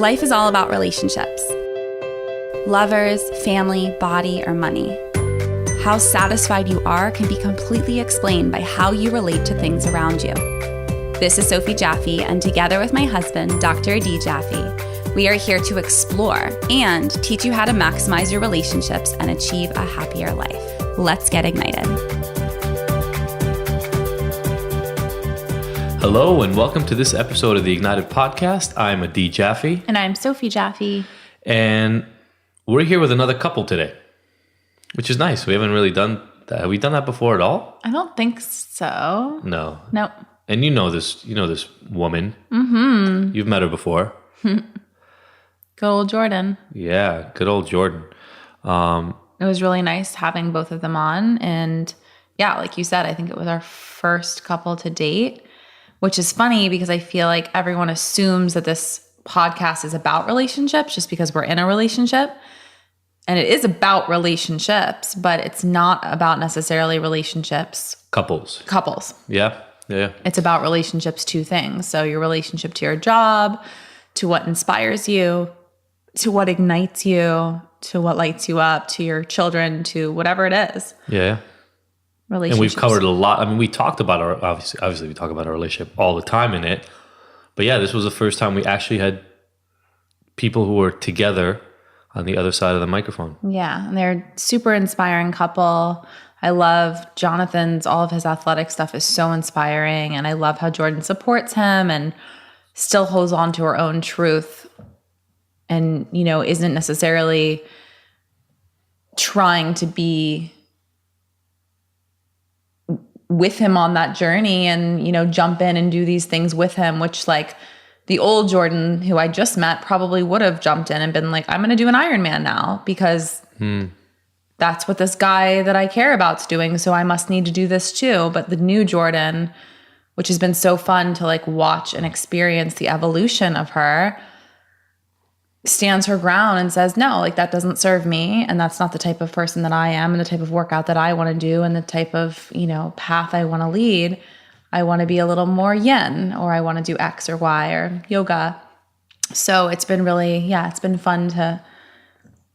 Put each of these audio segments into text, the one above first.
Life is all about relationships. Lovers, family, body, or money. How satisfied you are can be completely explained by how you relate to things around you. This is Sophie Jaffe, and together with my husband, Dr. Adi Jaffe, we are here to explore and teach you how to maximize your relationships and achieve a happier life. Let's get ignited. Hello, and welcome to this episode of the Ignited Podcast. I'm Adi Jaffe. And I'm Sophie Jaffe. And we're here with another couple today, which is nice. We haven't really done that. Have we done that before at all? I don't think so. No. Nope. And you know this woman. Mm-hmm. You've met her before. Good old Jordan. Yeah, good old Jordan. It was really nice having both of them on. And yeah, like you said, I think it was our first couple to date, which is funny because I feel like everyone assumes that this podcast is about relationships just because we're in a relationship. And it is about relationships, but it's not about necessarily relationships. Couples. Yeah. It's about relationships to things. So your relationship to your job, to what inspires you, to what ignites you, to what lights you up, to your children, to whatever it is. Yeah. Relationships. And we've covered a lot. I mean, we talked about our, obviously we talk about our relationship all the time in it. But yeah, this was the first time we actually had people who were together on the other side of the microphone. Yeah, and they're a super inspiring couple. I love Johnathan's, all of his athletic stuff is so inspiring. And I love how Jordan supports him and still holds on to her own truth and, isn't necessarily trying to be with him on that journey and, jump in and do these things with him, which like the old Jordan who I just met probably would have jumped in and been like, I'm going to do an Ironman now because that's what this guy that I care about's doing. So I must need to do this too. But the new Jordan, which has been so fun to like watch and experience the evolution of her, stands her ground and says, no, like that doesn't serve me. And that's not the type of person that I am and the type of workout that I want to do and the type of, path I want to lead. I want to be a little more yin, or I want to do X or Y or yoga. So it's been really, it's been fun to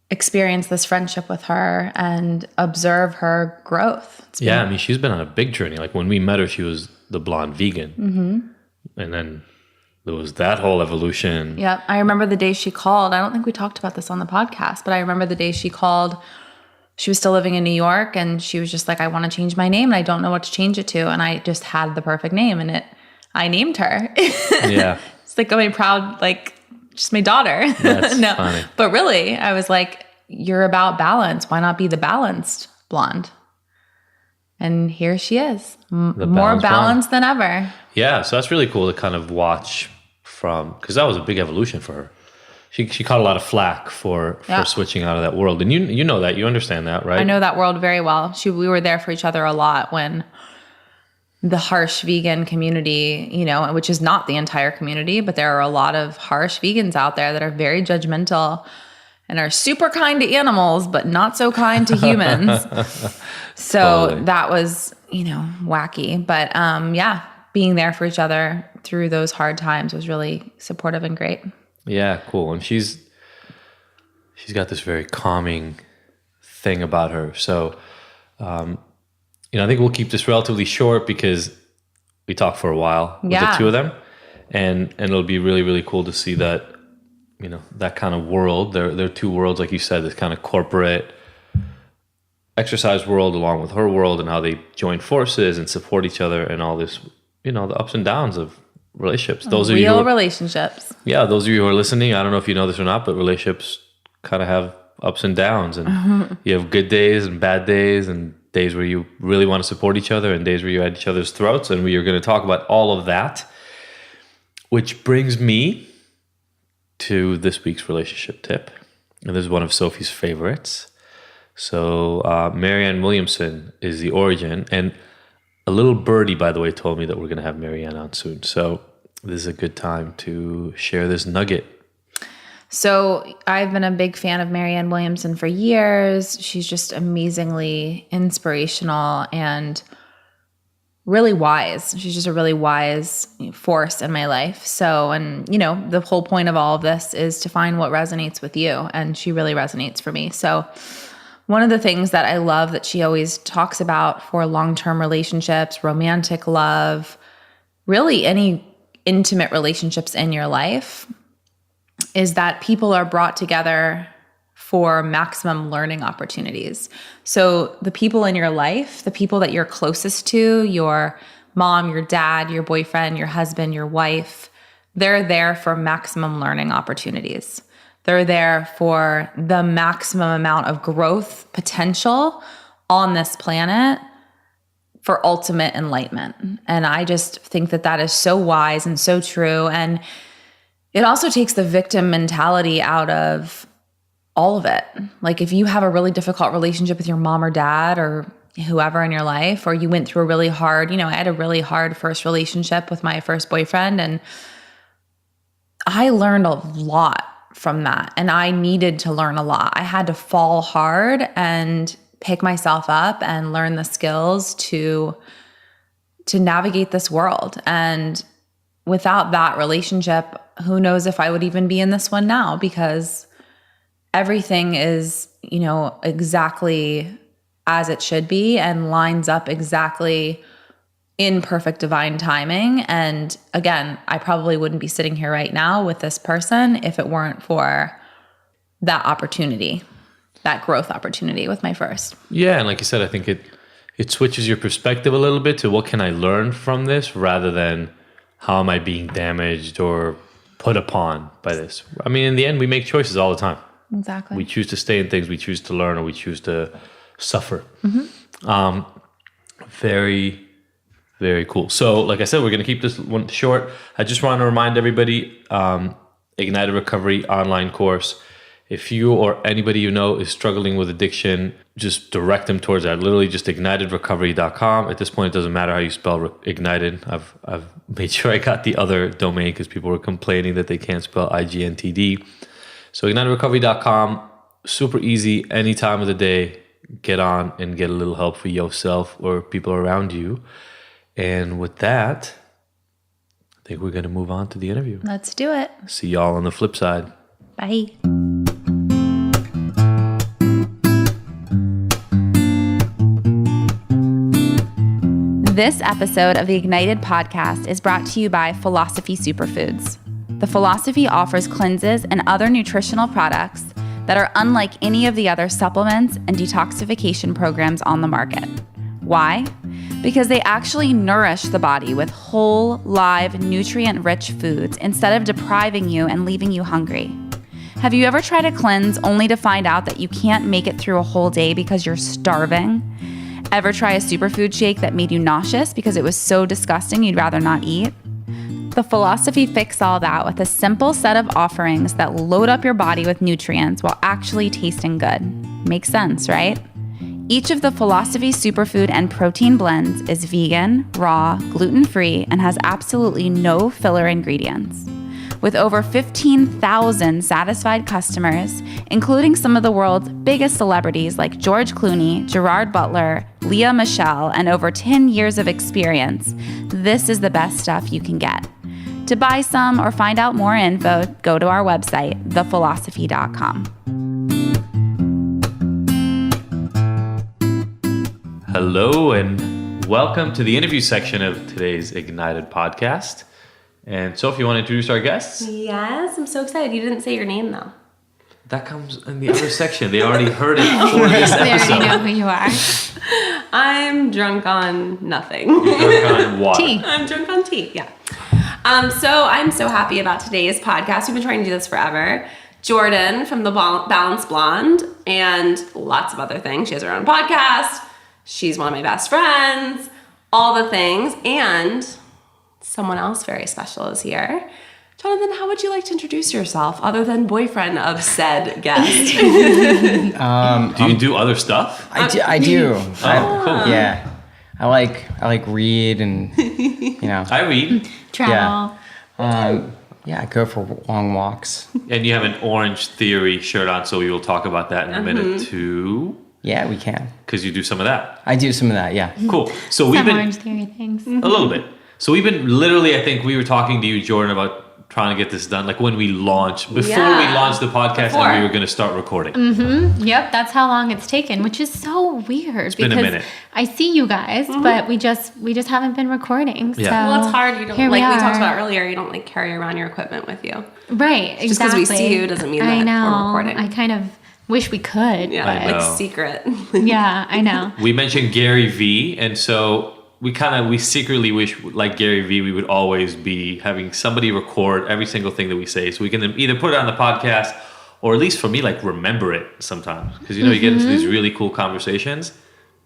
experience this friendship with her and observe her growth. I mean, she's been on a big journey. Like when we met her, she was the blonde vegan. Mm-hmm. And then there was that whole evolution. Yeah. I remember the day she called. I don't think we talked about this on the podcast, but I remember the day she called. She was still living in New York and she was just like, I want to change my name and I don't know what to change it to. And I just had the perfect name and I named her. Yeah. It's like my proud, just my daughter. That's no, funny. But really, I was like, you're about balance. Why not be the balanced blonde? And here she is, more balanced than ever. Yeah, so that's really cool to kind of watch because that was a big evolution for her. She caught a lot of flack for switching out of that world. And you know that, you understand that, right? I know that world very well. We were there for each other a lot when the harsh vegan community, which is not the entire community, but there are a lot of harsh vegans out there that are very judgmental and are super kind to animals, but not so kind to humans. So totally. That was, wacky. But being there for each other through those hard times was really supportive and great. Yeah, cool. And she's got this very calming thing about her. So, I think we'll keep this relatively short because we talked for a while with the two of them. And it'll be really, really cool to see that, that kind of world. They're two worlds, like you said, this kind of corporate exercise world along with her world and how they join forces and support each other and all this, the ups and downs of relationships. Relationships. Yeah, those of you who are listening, I don't know if you know this or not, but relationships kind of have ups and downs. And you have good days and bad days and days where you really want to support each other and days where you're at each other's throats. And we are going to talk about all of that, which brings me to this week's relationship tip. And this is one of Sophie's favorites. So Marianne Williamson is the origin. And a little birdie, by the way, told me that we're going to have Marianne on soon. So this is a good time to share this nugget. So I've been a big fan of Marianne Williamson for years. She's just amazingly inspirational and really wise. She's just a really wise force in my life. So, and the whole point of all of this is to find what resonates with you. And she really resonates for me. So one of the things that I love that she always talks about for long-term relationships, romantic love, really any intimate relationships in your life, is that people are brought together for maximum learning opportunities. So the people in your life, the people that you're closest to, your mom, your dad, your boyfriend, your husband, your wife, they're there for maximum learning opportunities. They're there for the maximum amount of growth potential on this planet for ultimate enlightenment. And I just think that that is so wise and so true. And it also takes the victim mentality out of all of it. Like if you have a really difficult relationship with your mom or dad or whoever in your life, or you went through a really hard, I had a really hard first relationship with my first boyfriend, and I learned a lot from that. And I needed to learn a lot. I had to fall hard and pick myself up and learn the skills to navigate this world. And without that relationship, who knows if I would even be in this one now, because everything is, exactly as it should be and lines up exactly in perfect divine timing. And again, I probably wouldn't be sitting here right now with this person if it weren't for that opportunity, that growth opportunity with my first. Yeah, and like you said, I think it switches your perspective a little bit to what can I learn from this rather than how am I being damaged or put upon by this. I mean, in the end, we make choices all the time. Exactly. We choose to stay in things, we choose to learn, or we choose to suffer. Very, very cool. So like I said, we're going to keep this one short. I just want to remind everybody, Ignited Recovery online course. If you or anybody you know is struggling with addiction, just direct them towards that. Literally just ignitedrecovery.com. At this point, it doesn't matter how you spell ignited. I've made sure I got the other domain because people were complaining that they can't spell IGNTD. So ignitedrecovery.com, super easy, any time of the day, get on and get a little help for yourself or people around you. And with that, I think we're going to move on to the interview. Let's do it. See y'all on the flip side. Bye. This episode of the Ignited podcast is brought to you by Philosophy Superfoods. The Philosophy offers cleanses and other nutritional products that are unlike any of the other supplements and detoxification programs on the market. Why? Because they actually nourish the body with whole, live, nutrient-rich foods instead of depriving you and leaving you hungry. Have you ever tried a cleanse only to find out that you can't make it through a whole day because you're starving? Ever try a superfood shake that made you nauseous because it was so disgusting you'd rather not eat? The Philosophy fix all that with a simple set of offerings that load up your body with nutrients while actually tasting good. Makes sense, right? Each of the Philosophy superfood and protein blends is vegan, raw, gluten-free, and has absolutely no filler ingredients. With over 15,000 satisfied customers, including some of the world's biggest celebrities like George Clooney, Gerard Butler, Lea Michele, and over 10 years of experience, this is the best stuff you can get. To buy some or find out more info, go to our website, thephilosophy.com. Hello and welcome to the interview section of today's Ignited podcast. And Sophie, you want to introduce our guests? Yes, I'm so excited. You didn't say your name though. That comes in the other section. They already heard it for this They episode. already know who you are. I'm drunk on nothing. You're drunk on water. Tea. I'm drunk on tea, yeah. So I'm so happy about today's podcast. We've been trying to do this forever. Jordan from the Balanced Blonde and lots of other things. She has her own podcast. She's one of my best friends. All the things. And someone else very special is here. Johnathan, how would you like to introduce yourself other than boyfriend of said guest? Do you do other stuff? I do. Cool. Yeah. I like read and I read. Travel. Yeah, I go for long walks. And you have an Orange Theory shirt on, so we will talk about that in a minute too. Yeah, we can. Because you do some of that. I do some of that, yeah. Cool. So we've Some been Orange Theory things. a little bit. So we've been literally, I think we were talking to you, Jordan, about trying to get this done. Like when we launched, before we launched the podcast, and we were going to start recording. Yep, that's how long it's taken, which is so weird. It's been a minute. I see you guys, but we just haven't been recording. Yeah. So Well, it's hard. You don't here like we are. talked about earlier. You don't like carry around your equipment with you. Right, Just 'cause exactly. we see you doesn't mean I that know. we're recording. I kind of wish we could. Yeah, I like know. secret. Yeah, I know. We mentioned Gary Vee, and so we secretly wish, like Gary Vee, we would always be having somebody record every single thing that we say, so we can either put it on the podcast, or at least for me, like remember it sometimes, because you get into these really cool conversations,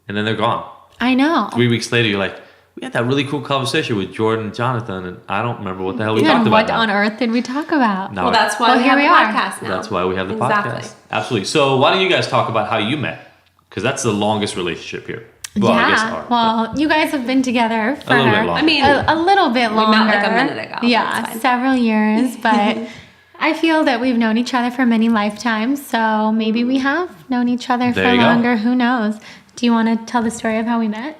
and then they're gone. I know. 3 weeks later, you're like, we had that really cool conversation with Jordan and Johnathan, and I don't remember what the hell we talked And about. what now. on earth did we talk about? Now Well, that's why Well, we here have we the are. podcast now. That's why we have the Exactly. podcast. Absolutely. So why don't you guys talk about how you met? Because that's the longest relationship here. Well, I guess ours, well, you guys have been together for a little bit longer. I mean, a little bit longer. met like a minute ago, but it's Yeah, fine. several years, but I feel that we've known each other for many lifetimes, so maybe we have known each other There for you go. longer. Who knows? Do you want to tell the story of how we met?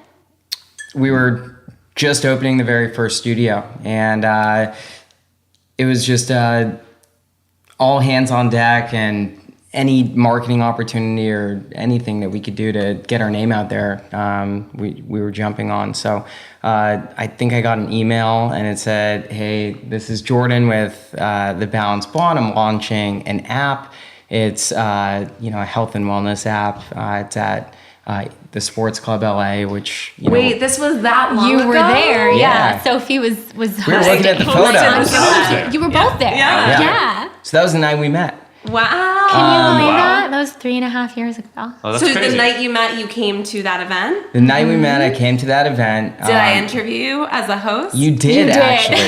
We were just opening the very first studio, and it was just all hands on deck, and any marketing opportunity or anything that we could do to get our name out there, we were jumping on. So I think I got an email, and it said, hey, this is Jordan with the Balanced Blonde. I'm launching an app. It's a health and wellness app. It's at the Sports Club LA, which Wait, this was that long You ago? were there, yeah. Yeah. Sophie was we were looking at the hosting. photos. I was there. You were both there. Yeah. Yeah. So that was the night we met. Wow. Can you believe wow. that? That was 3.5 years ago. Oh, that's So crazy. the night you met, you came to that event? The night we met, I came to that event. Did I interview you as a host? You did, You did. actually.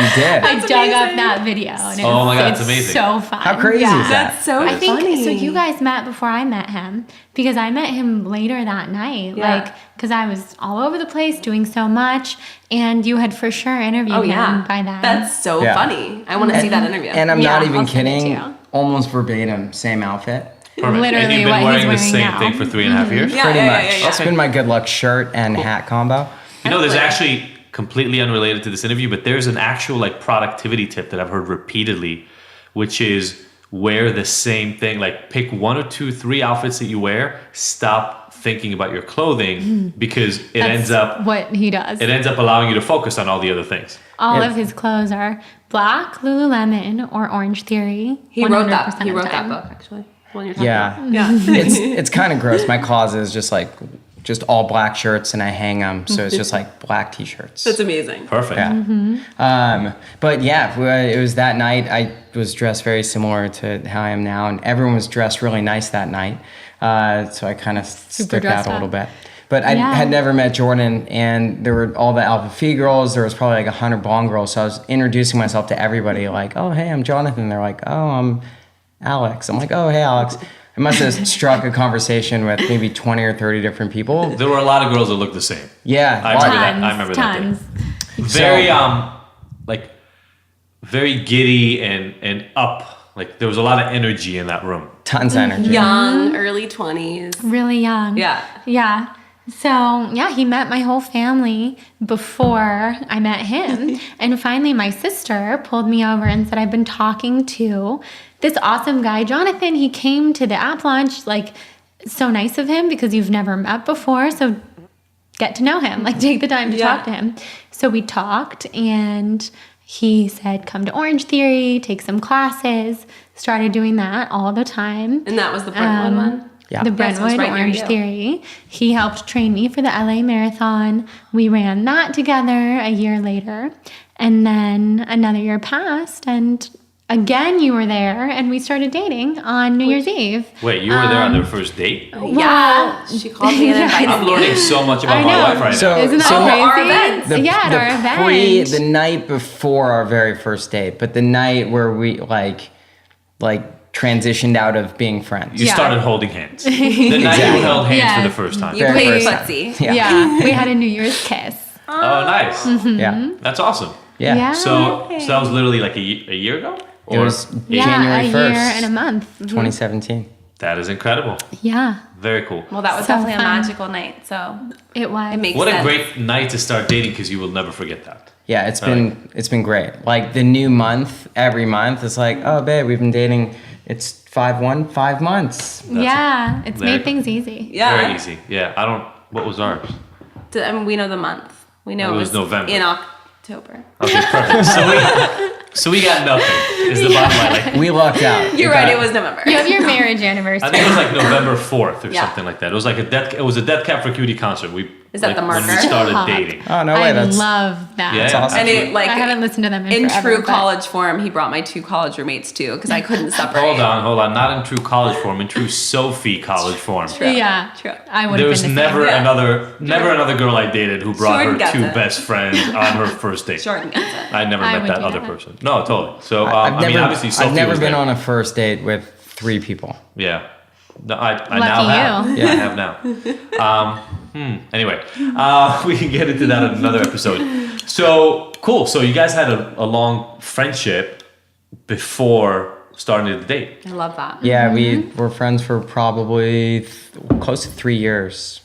You did. I dug up amazing. that video. And Oh my God, it's it's amazing. so fun. How crazy is that? That's so I think funny. so. You guys met before I met him because I met him later that night. Yeah. Like, because I was all over the place doing so much, and you had for sure interviewed Oh yeah, him by then. that's so Yeah. funny. I want to see that interview. And I'm Yeah, not even I'll send it to kidding. you. Almost verbatim, same outfit. Perfect. And literally you've been what he's wearing the wearing same now. thing for 3.5 years? Yeah, Pretty yeah, much. yeah, yeah. It's been my good luck shirt and hat combo. You know, there's actually completely unrelated to this interview, but there's an actual like productivity tip that I've heard repeatedly, which is wear the same thing. Like pick 1 or 2, 3 outfits that you wear. Stop thinking about your clothing because it ends up what he does. allowing you to focus on all the other things. All Yeah. of his clothes are black, Lululemon, or Orange Theory. He wrote that. 100% He of wrote the that time. book actually. When you're talking Yeah. about. Yeah. It's kind of gross. My closet is just like just all black shirts, and I hang them, so it's just like black t-shirts. That's amazing. Perfect. Yeah. But yeah, it was that night. I was dressed very similar to how I am now, and everyone was dressed really nice that night. So I kind of stuck out dressed a little up. bit. But I Yeah. had never met Jordan, and there were all the Alpha Phi girls. There was probably like 100 blonde girls. So I was introducing myself to everybody, like, "Oh, hey, I'm Johnathan." They're like, "Oh, I'm Alex." I'm like, "Oh, hey, Alex." I must have struck a conversation with maybe 20 or 30 different people. There were a lot of girls that looked the same. Yeah, I a lot- remember that. Tons, I remember that day. tons. Very like very giddy and up. Like there was a lot of energy in that room. tons of energy. Young, early 20s. Really young. Yeah. Yeah. So, yeah, he met my whole family before I met him. And finally, my sister pulled me over and said, I've been talking to this awesome guy, Johnathan. He came to the app launch. Like, so nice of him because you've never met before. So, get to know him. Like, take the time to Yeah. talk to him. So, we talked, and he said, come to Orange Theory, take some classes. Started doing that all the time. And that was the Brentwood one? Yeah. The Yes, it was Brentwood right near Orange you. Theory. He helped train me for the LA Marathon. We ran that together a year later. And then another year passed, and again you were there, and we started dating on New Year's Eve. Wait, you were there on their first date? Yeah. She called me and invited I'm me. learning so much about I my know. life right So- now. Isn't that So- crazy? Our events. Yeah, at our event. The night before our very first date, but the night where we like transitioned out of being friends. You Yeah. started holding hands. The night you Exactly. held hands Yeah. for the first time. You Very played first time. footsie. Yeah. Yeah, we had a New Year's kiss. Oh, nice. Yeah. That's awesome. Yeah. Yeah. So that was literally like a year ago? It was Yeah, January a 1st, year and a month. 2017. That is incredible. Yeah. Very cool. Well, that was So definitely a fun. magical night. So It was. it makes What sense. a great night to start dating, because you will never forget that. Yeah, it's been great. Like the new month, every month, it's like, oh babe, we've been dating. It's 5 months. Yeah, it's Very made things easy. Yeah. Very easy. Yeah. What was ours? I mean, we know the month. We know It it was November. in October. Okay, perfect. So we got nothing. Is the bottom line. Like, We lucked out. You're right. It was November. You have your marriage anniversary. I think it was like November 4th or Yeah. something like that. It was like it was a Death Cab for Cutie concert. Is that the when we marker? started Stop. dating. Oh no way, I that's love that. Yeah. that's awesome. And it, like, I haven't listened to them in forever, true but- college form, he brought my 2 college roommates too, because I couldn't separate. Hold on. Not in true college form, in true Sophie college form. True. Yeah, True. I would. There have was been the never same. another girl I dated who brought Jordan her gets 2 it. best friends on her first date. Jordan gets it. I never I met would that do other that. person. No, totally. So I've I mean, never, obviously, Sophie I've never was been there. on a first date with 3 people. Yeah. No, I now Lucky have. you. Yeah, I have now. Anyway, we can get into that in another episode. So, cool. So you guys had a long friendship before starting to date. I love that. Yeah, we were friends for probably close to 3 years,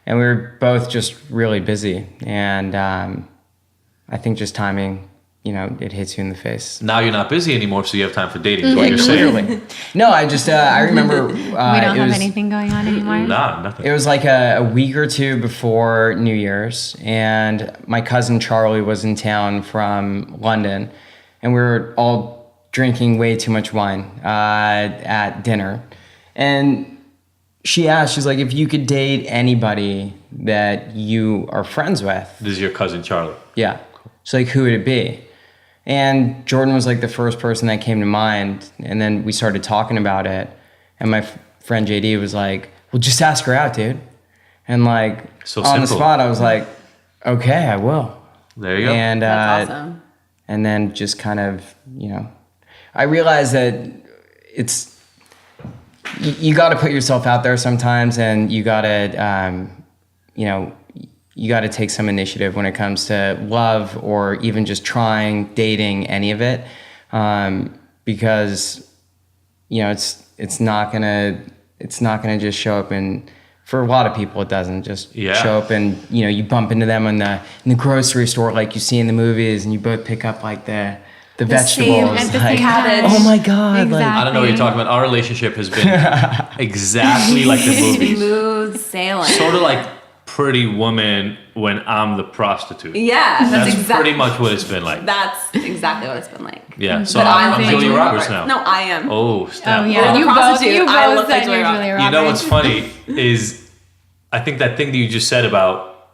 and we were both just really busy. And I think just timing, it hits you in the face. Now you're not busy anymore, so you have time for dating. Is what you're saying. Clearly, no. I remember We don't it have was, anything going on anymore. Nah, nothing. It was like a week or 2 before New Year's, and my cousin Charlie was in town from London, and we were all drinking way too much wine at dinner. And she asked, she's like, if you could date anybody that you are friends with, This is your cousin Charlie. yeah. She's like, who would it be? And Jordan was like the first person that came to mind. And then we started talking about it. And my friend JD was like, well, just ask her out, dude. And like So on the simple. spot, I was like, okay, I will. There you go. And That's awesome. and then just kind of, I realized that it's, you got to put yourself out there sometimes, and you got to, you got to take some initiative when it comes to love or even just trying, dating, any of it. Because, it's not gonna just show up for a lot of people, it doesn't just show up and, you bump into them in the grocery store like you see in the movies, and you both pick up like the vegetables. At the like, same time. oh my God. Like, I don't know what you're talking about. Our relationship has been exactly like the movies. Smooth sailing. Sort of like Pretty Woman when I'm the prostitute. Yeah, That's exactly. pretty much what it's been like. That's exactly what it's been like. Yeah. So But I'm like Julia Julia Roberts now. No, I am. Oh, snap. Oh yeah, Well, you the both prostitute, I look like said Julia you're Roberts. Julia Roberts. You know what's funny is I think that thing that you just said about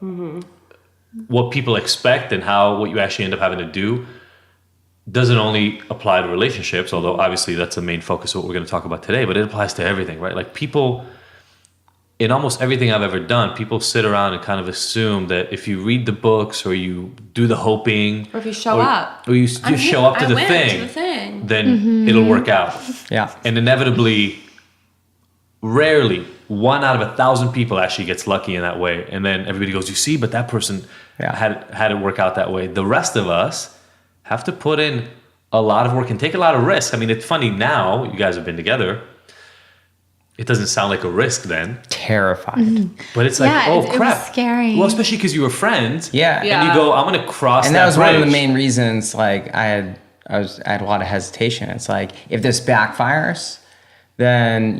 what people expect and what you actually end up having to do doesn't only apply to relationships, although obviously that's the main focus of what we're going to talk about today, but it applies to everything, right? Like people, in almost everything I've ever done, people sit around and kind of assume that if you read the books or you do the hoping, Or if you show up. or you just show up to the thing, then it'll work out. yeah. And inevitably, rarely, 1 out of 1,000 people actually gets lucky in that way. And then everybody goes, you see, but that person had it work out that way. The rest of us have to put in a lot of work and take a lot of risk. I mean, it's funny now, you guys have been together. It doesn't sound like a risk then. Terrified. But it's Yeah, like, oh, it was crap. scary. Well, especially because you were friends. Yeah. And Yeah. you go, I'm going to cross And that that was bridge. one of the main reasons, like, I had a lot of hesitation. It's like, if this backfires, then,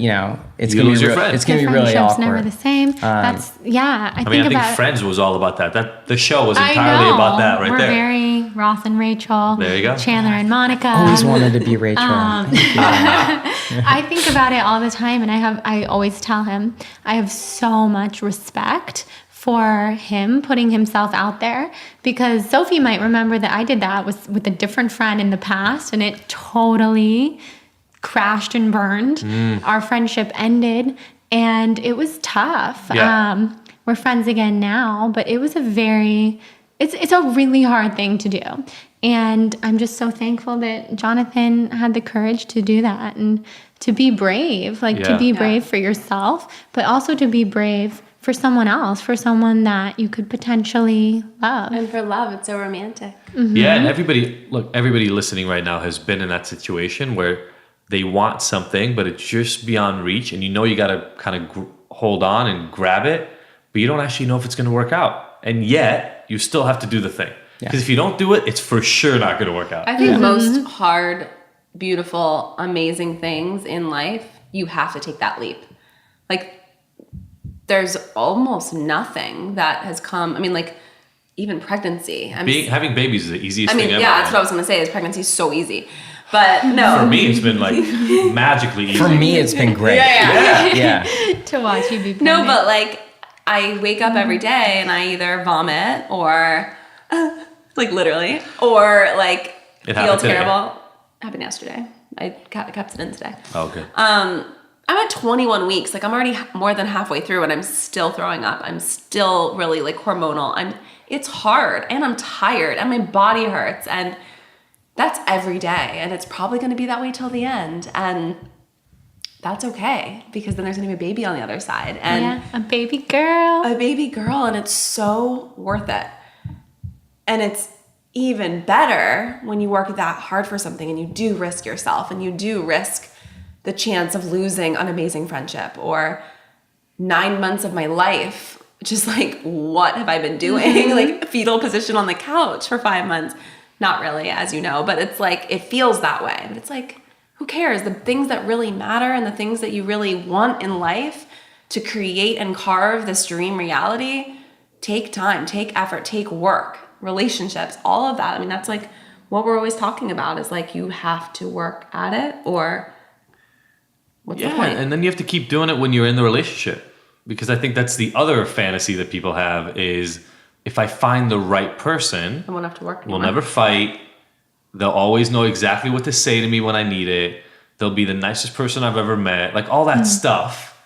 it's You going lose to your be friend. it's going to The be really friendship's awkward. never the same. That's I think Friends was all about that. The show was I entirely know. about that right We're there. very Ross and Rachel. There you go. Chandler and Monica. Always wanted to be Rachel. I think about it all the time, and I always tell him I have so much respect for him putting himself out there, because Sophie might remember that I did that with a different friend in the past, and it totally crashed and burned. Our friendship ended, and it was tough. Yeah. We're friends again now, but it was it's a really hard thing to do. And I'm just so thankful that Johnathan had the courage to do that and to be brave, to be brave for yourself, but also to be brave for someone else, for someone that you could potentially love. And for love, it's so romantic. Yeah, and everybody listening right now has been in that situation where they want something, but it's just beyond reach, and you got to kind of hold on and grab it, but you don't actually know if it's going to work out. And yet you still have to do the thing. Because if you don't do it, it's for sure not going to work out. I think most hard, beautiful, amazing things in life, you have to take that leap. Like, there's almost nothing that has come. I mean, like, even pregnancy. Having babies is the easiest thing ever. Yeah, that's what I was going to say, is pregnancy is so easy. But no. For me, it's been like magically easy. For me, it's been great. Yeah. To watch you be pregnant. No, but like, I wake up every day and I either vomit or, like literally, or like feel terrible. It happened yesterday. I kept it in today. Oh, okay. I'm at 21 weeks. Like, I'm already more than halfway through and I'm still throwing up. I'm still really like hormonal. It's hard and I'm tired and my body hurts, and that's every day. And it's probably going to be that way till the end. And that's okay, because then there's going to be a baby on the other side. And a baby girl. And it's so worth it. And it's even better when you work that hard for something and you do risk yourself and you do risk the chance of losing an amazing friendship, or 9 months of my life. Just like, what have I been doing? Like, fetal position on the couch for 5 months. Not really, as you know, but it's like, it feels that way. But it's like, who cares? The things that really matter and the things that you really want in life to create and carve this dream reality take time, take effort, take work, relationships, all of that. I mean, that's like what we're always talking about, is like, you have to work at it, or what's the point? And then you have to keep doing it when you're in the relationship. Because I think that's the other fantasy that people have, is if I find the right person, I won't have to work anymore. We'll never fight. They'll always know exactly what to say to me when I need it. They'll be the nicest person I've ever met. Like, all that stuff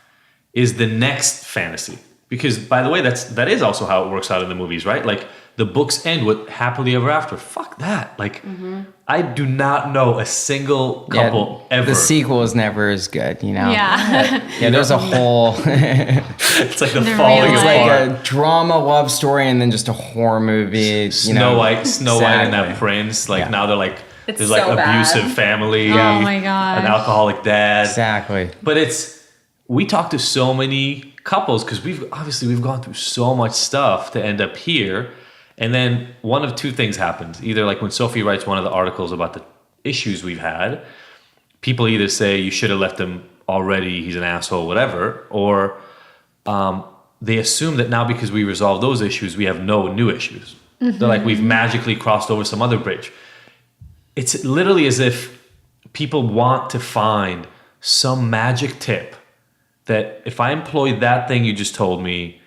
is the next fantasy. Because, by the way, that is also how it works out in the movies, right? Like, the books end with happily ever after. Fuck that. Like, I do not know a single couple ever. The sequel is never as good, you know? Yeah. There's a whole... It's like the The falling real It's apart. like a drama love story and then just a horror movie. Snow White and that prince. Like, now they're like, It's there's like so abusive bad. family. Oh my gosh. An alcoholic dad. Exactly. But we talk to so many couples because we've gone through so much stuff to end up here. And then one of two things happens. Either like when Sophie writes one of the articles about the issues we've had, people either say you should have left him already, he's an asshole, whatever, or they assume that now because we resolved those issues, we have no new issues. They're like, we've magically crossed over some other bridge. It's literally as if people want to find some magic tip that if I employ that thing you just told me,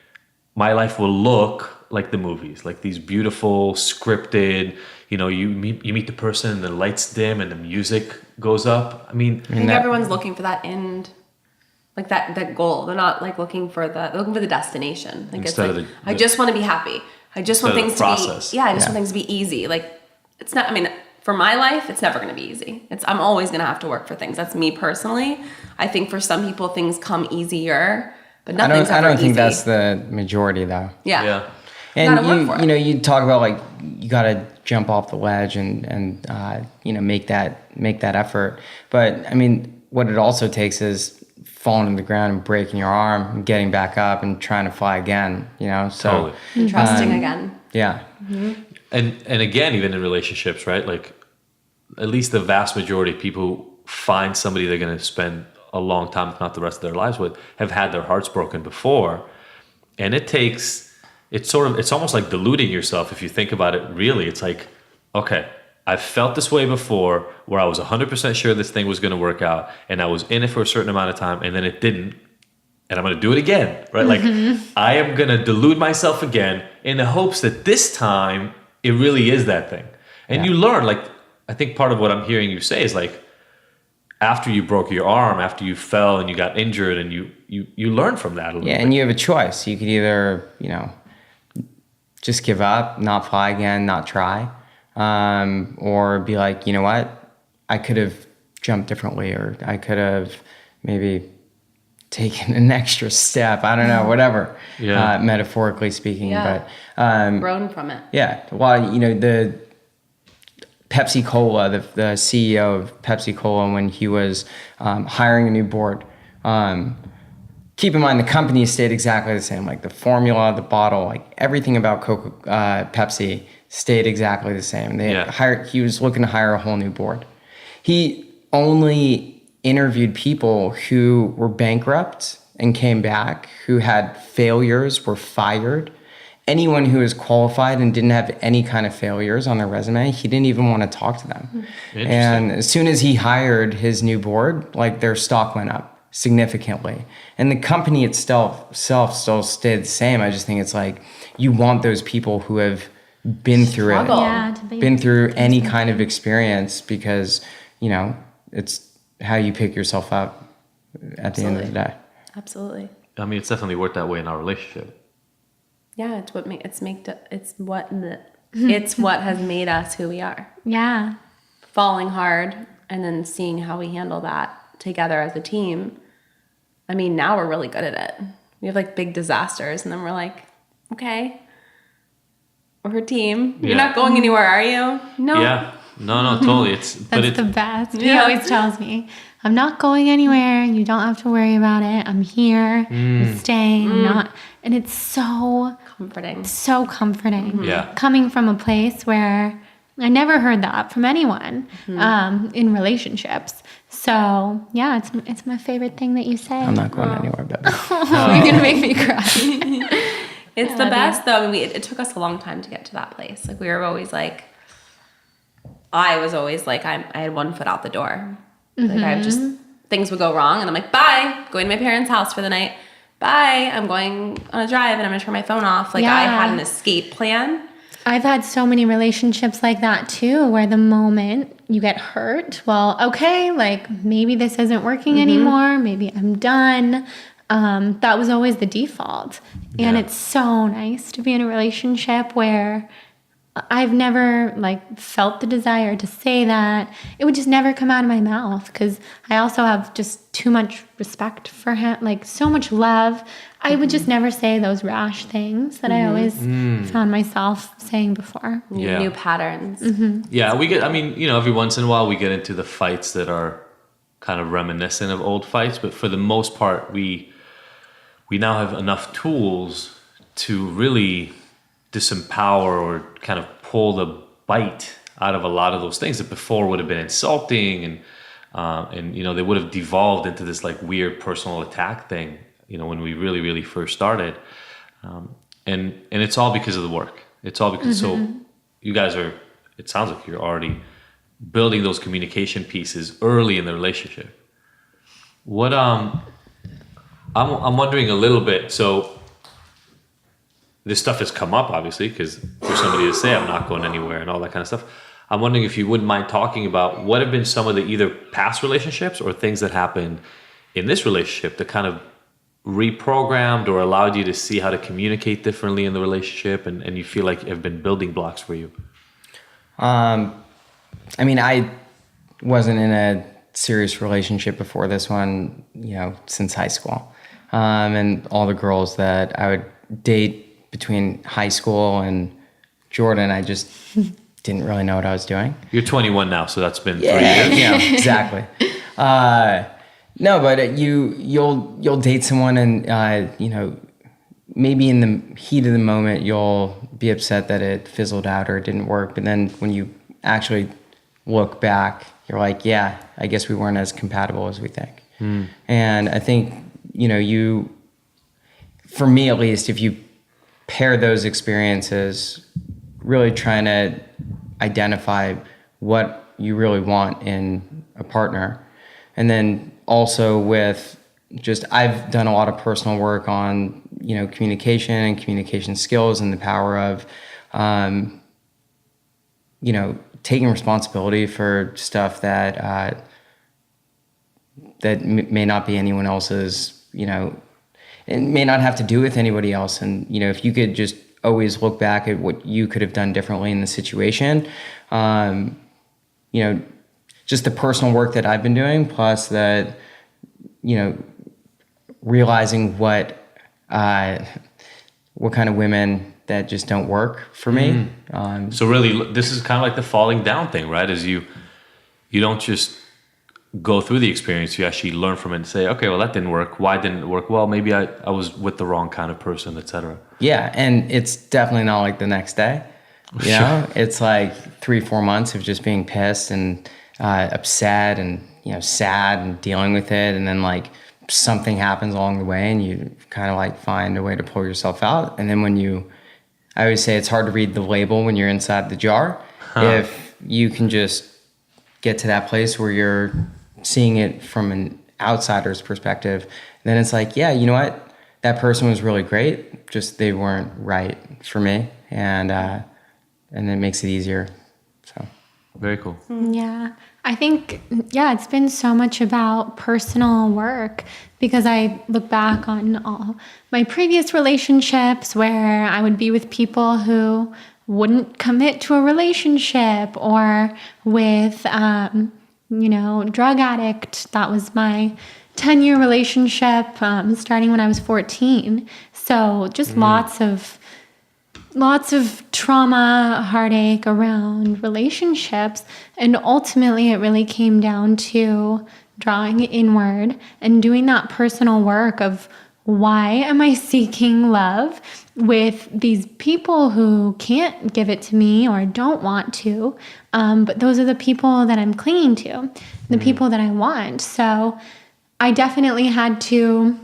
my life will look like the movies, like these beautiful scripted, you meet the person and the lights dim and the music goes up. I think everyone's looking for that end, like that goal. They're not like looking for the destination. Like, Instead it's like, of I just want to be happy. I just want things to process. be, I just want things to be easy. Like, it's not, for my life, it's never going to be easy. I'm always going to have to work for things. That's me personally. I think for some people things come easier, but nothing's ever easy. I don't think that's the majority though. Yeah. And you talk about like you got to jump off the ledge and make that effort. But what it also takes is falling to the ground and breaking your arm and getting back up and trying to fly again. So Totally. And trusting again. Yeah. Mm-hmm. And again, even in relationships, right? Like, at least the vast majority of people who find somebody they're going to spend a long time, if not the rest of their lives with, have had their hearts broken before. And it's almost like deluding yourself if you think about it. Really, it's like, okay, I've felt this way before, where I was 100% sure this thing was going to work out, and I was in it for a certain amount of time, and then it didn't, and I'm going to do it again, right? Like, I am going to delude myself again in the hopes that this time it really is that thing. And you learn, like, I think part of what I'm hearing you say is like, after you broke your arm, after you fell and you got injured, and you learn from that a little bit. Yeah, and you have a choice. You could either, just give up, not fly again, not try, or be like, you know what, I could have jumped differently, or I could have maybe taken an extra step. I don't know, whatever. Metaphorically speaking, but Grown from it. Yeah, well, the Pepsi Cola, the CEO of Pepsi Cola, when he was hiring a new board, keep in mind the company stayed exactly the same. Like the formula, the bottle, like everything about Pepsi stayed exactly the same. He was looking to hire a whole new board. He only interviewed people who were bankrupt and came back, who had failures, were fired. Anyone who was qualified and didn't have any kind of failures on their resume, he didn't even want to talk to them. And as soon as he hired his new board, like their stock went up significantly. And the company itself still stayed the same. I just think it's like you want those people who have been through it, been through any kind of experience, because, you know, it's how you pick yourself up at the end of the day. Absolutely. I mean, it's definitely worked that way in our relationship. Yeah, it's what has made us who we are. Yeah. Falling hard and then seeing how we handle that together as a team. I mean, now we're really good at it. We have like big disasters and then we're like, okay, we're a team. You're not going anywhere, are you? No. Yeah. No, totally. It's the best. He always tells me, I'm not going anywhere. You don't have to worry about it. I'm here. I'm staying. I'm not. And it's so comforting. So comforting. Yeah. Coming from a place where I never heard that from anyone in relationships. So yeah, it's my favorite thing that you say. I'm not going anywhere, baby. You're gonna make me cry. It's the best though. I mean, it took us a long time to get to that place. Like we were always like, I was always like, I had one foot out the door. Like I just, things would go wrong and I'm like, bye, going to my parents' house for the night. Bye, I'm going on a drive and I'm gonna turn my phone off. Like I had an escape plan. I've had so many relationships like that too, where the moment you get hurt, well, okay, like maybe this isn't working anymore. Maybe I'm done. That was always the default. And it's so nice to be in a relationship where I've never like felt the desire to say that. It would just never come out of my mouth because I also have just too much respect for him, like so much love. I would just never say those rash things that I always found myself saying before. New patterns. Yeah, we get, I mean, you know, every once in a while we get into the fights that are kind of reminiscent of old fights, but for the most part, we now have enough tools to really disempower or kind of pull the bite out of a lot of those things that before would have been insulting and you know, they would have devolved into this like weird personal attack thing, you know, when we really first started, and it's all because of the work. It's all because so you guys are, it sounds like you're already building those communication pieces early in the relationship. What I'm wondering a little bit, so this stuff has come up, obviously, because for somebody to say I'm not going anywhere and all that kind of stuff. I'm wondering if you wouldn't mind talking about what have been some of the either past relationships or things that happened in this relationship that kind of reprogrammed or allowed you to see how to communicate differently in the relationship and you feel like have been building blocks for you. I mean, I wasn't in a serious relationship before this one, you know, since high school. And all the girls that I would date between high school and Jordan, I just didn't really know what I was doing. You're 21 now, so that's been 3 years. Yeah, exactly. No, but you'll date someone and you know, maybe in the heat of the moment you'll be upset that it fizzled out or it didn't work, but then when you actually look back, you're like, yeah, I guess we weren't as compatible as we think. And I think, you know, for me at least, if you pair those experiences, really trying to identify what you really want in a partner. And then also with just, I've done a lot of personal work on, you know, communication and communication skills and the power of, you know, taking responsibility for stuff that, may not be anyone else's, you know, it may not have to do with anybody else. And, you know, if you could just always look back at what you could have done differently in the situation, you know, just the personal work that I've been doing, plus that, you know, realizing what kind of women that just don't work for me. So really, this is kind of like the falling down thing, right? Is you don't just go through the experience, you actually learn from it and say, okay, well, that didn't work. Why didn't it work? Well, maybe I was with the wrong kind of person, etc. Yeah, and it's definitely not like the next day. You know, it's like 3-4 months of just being pissed and upset and, you know, sad and dealing with it. And then like something happens along the way and you kind of like find a way to pull yourself out. And then I always say it's hard to read the label when you're inside the jar. If you can just get to that place where you're seeing it from an outsider's perspective, then it's like, yeah, you know what? That person was really great. Just they weren't right for me. And it makes it easier. So very cool. Yeah. I think, it's been so much about personal work because I look back on all my previous relationships where I would be with people who wouldn't commit to a relationship, or with, drug addict. That was my 10-year relationship, starting when I was 14. So just lots of trauma, heartache around relationships. And ultimately, it really came down to drawing inward and doing that personal work of, why am I seeking love with these people who can't give it to me or don't want to? But those are the people that I'm clinging to, the people that I want. So I definitely had to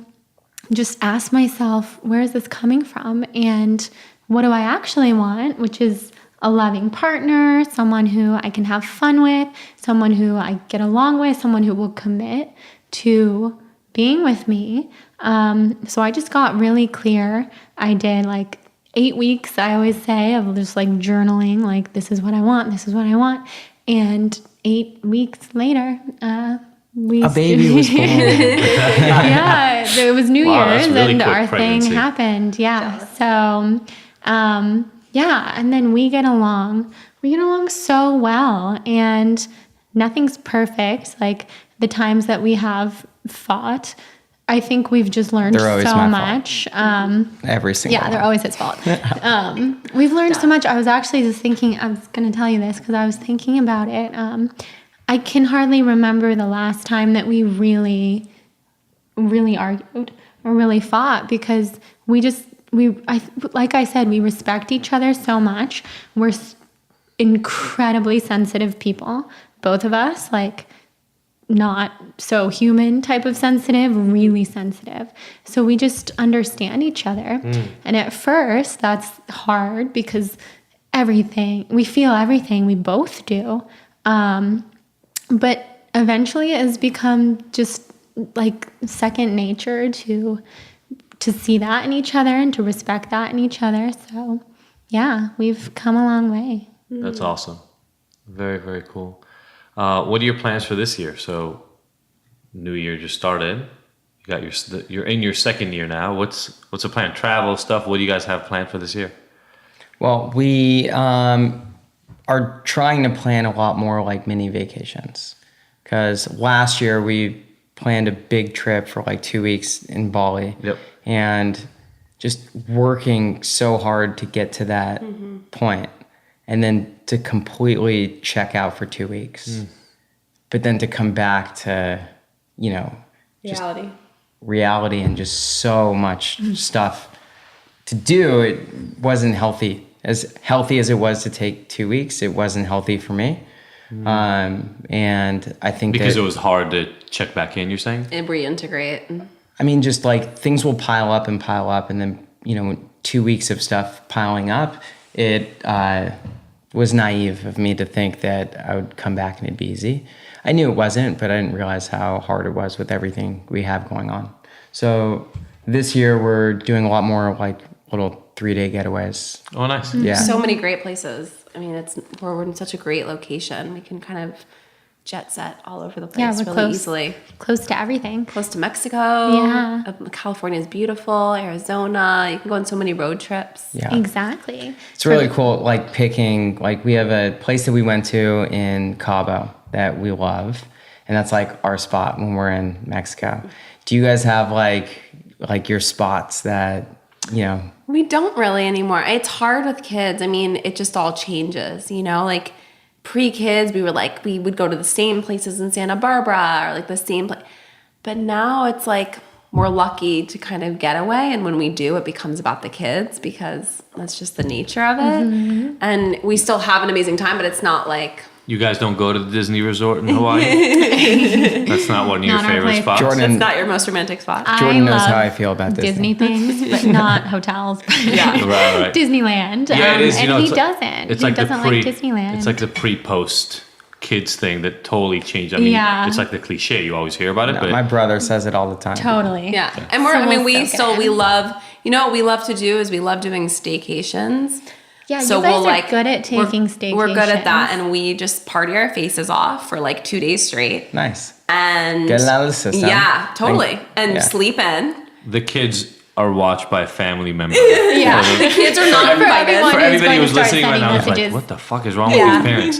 just ask myself, where is this coming from? And what do I actually want? Which is a loving partner, someone who I can have fun with, someone who I get along with, someone who will commit to being with me. So I just got really clear. I did like 8 weeks, I always say, of just like journaling, like, this is what I want, this is what I want. And 8 weeks later, a baby was born. Yeah, it was New Year's really and quick our pregnancy. thing happened. Yeah. So, and then we get along so well, and nothing's perfect. Like the times that we have fought, I think we've just learned so much. Every single one. They're always his fault. We've learned so much. I was actually just thinking, I was going to tell you this because I was thinking about it. I can hardly remember the last time that we really, really argued or really fought, because like I said, we respect each other so much. We're incredibly sensitive people, both of us, like not so human type of sensitive, really sensitive. So we just understand each other. And at first that's hard because we feel everything, we both do. But eventually it has become just like second nature to see that in each other and to respect that in each other. So yeah, we've come a long way. That's awesome. Very, very cool. What are your plans for this year? So new year just started. You got you're in your second year now. What's the plan? Travel stuff. What do you guys have planned for this year? Well, we are trying to plan a lot more like mini vacations, because last year we planned a big trip for like 2 weeks in Bali. Yep. And just working so hard to get to that point, and then to completely check out for 2 weeks, but then to come back to, reality and just so much stuff to do. It wasn't healthy. As healthy as it was to take 2 weeks, it wasn't healthy for me. And I think because it was hard to check back in, you're saying? And reintegrate. I mean, just like things will pile up, and then, 2 weeks of stuff piling up, it was naive of me to think that I would come back and it'd be easy. I knew it wasn't, but I didn't realize how hard it was with everything we have going on. So this year we're doing a lot more like little 3-day getaways. Oh, nice. Yeah. So many great places. I mean, we're in such a great location. We can kind of jet set all over the place really easily. Close to everything. Close to Mexico. Yeah. California is beautiful. Arizona. You can go on so many road trips. Yeah. Exactly. It's really cool, like picking, like we have a place that we went to in Cabo that we love, and that's like our spot when we're in Mexico. Do you guys have like your spots that, We don't really anymore. It's hard with kids. I mean, it just all changes, like pre-kids, we would go to the same places in Santa Barbara or like the same place. But now it's like we're lucky to kind of get away. And when we do, it becomes about the kids because that's just the nature of it. And we still have an amazing time, but it's not like... You guys don't go to the Disney resort in Hawaii? That's not one of your Not our favorite place. spots? Jordan- It's not your most romantic spot. Jordan knows love how I feel about Disney things, but not hotels. Yeah. Right. Disneyland. Yeah, it is. And You know, he it's like- doesn't. It's He like doesn't like Disneyland. It's like the pre-post kids thing that totally changed. I mean, Yeah. it's like the cliche. You always hear about it, No, but my brother says it all the time. Totally. Yeah. And So we'll we soak it we in. love, you know what we love to do is we love doing staycations. Yeah, So you guys we'll are like good at taking staycations. We're good at that, and we just party our faces off for like 2 days straight. Nice. And Get it out of the system. Yeah, totally. And Yeah. sleep in. the kids are watched by a family member. Yeah. The kids are not invited. everyone. For Who's everybody going who's to start listening right sending now, is like, messages. what the fuck is wrong with these parents?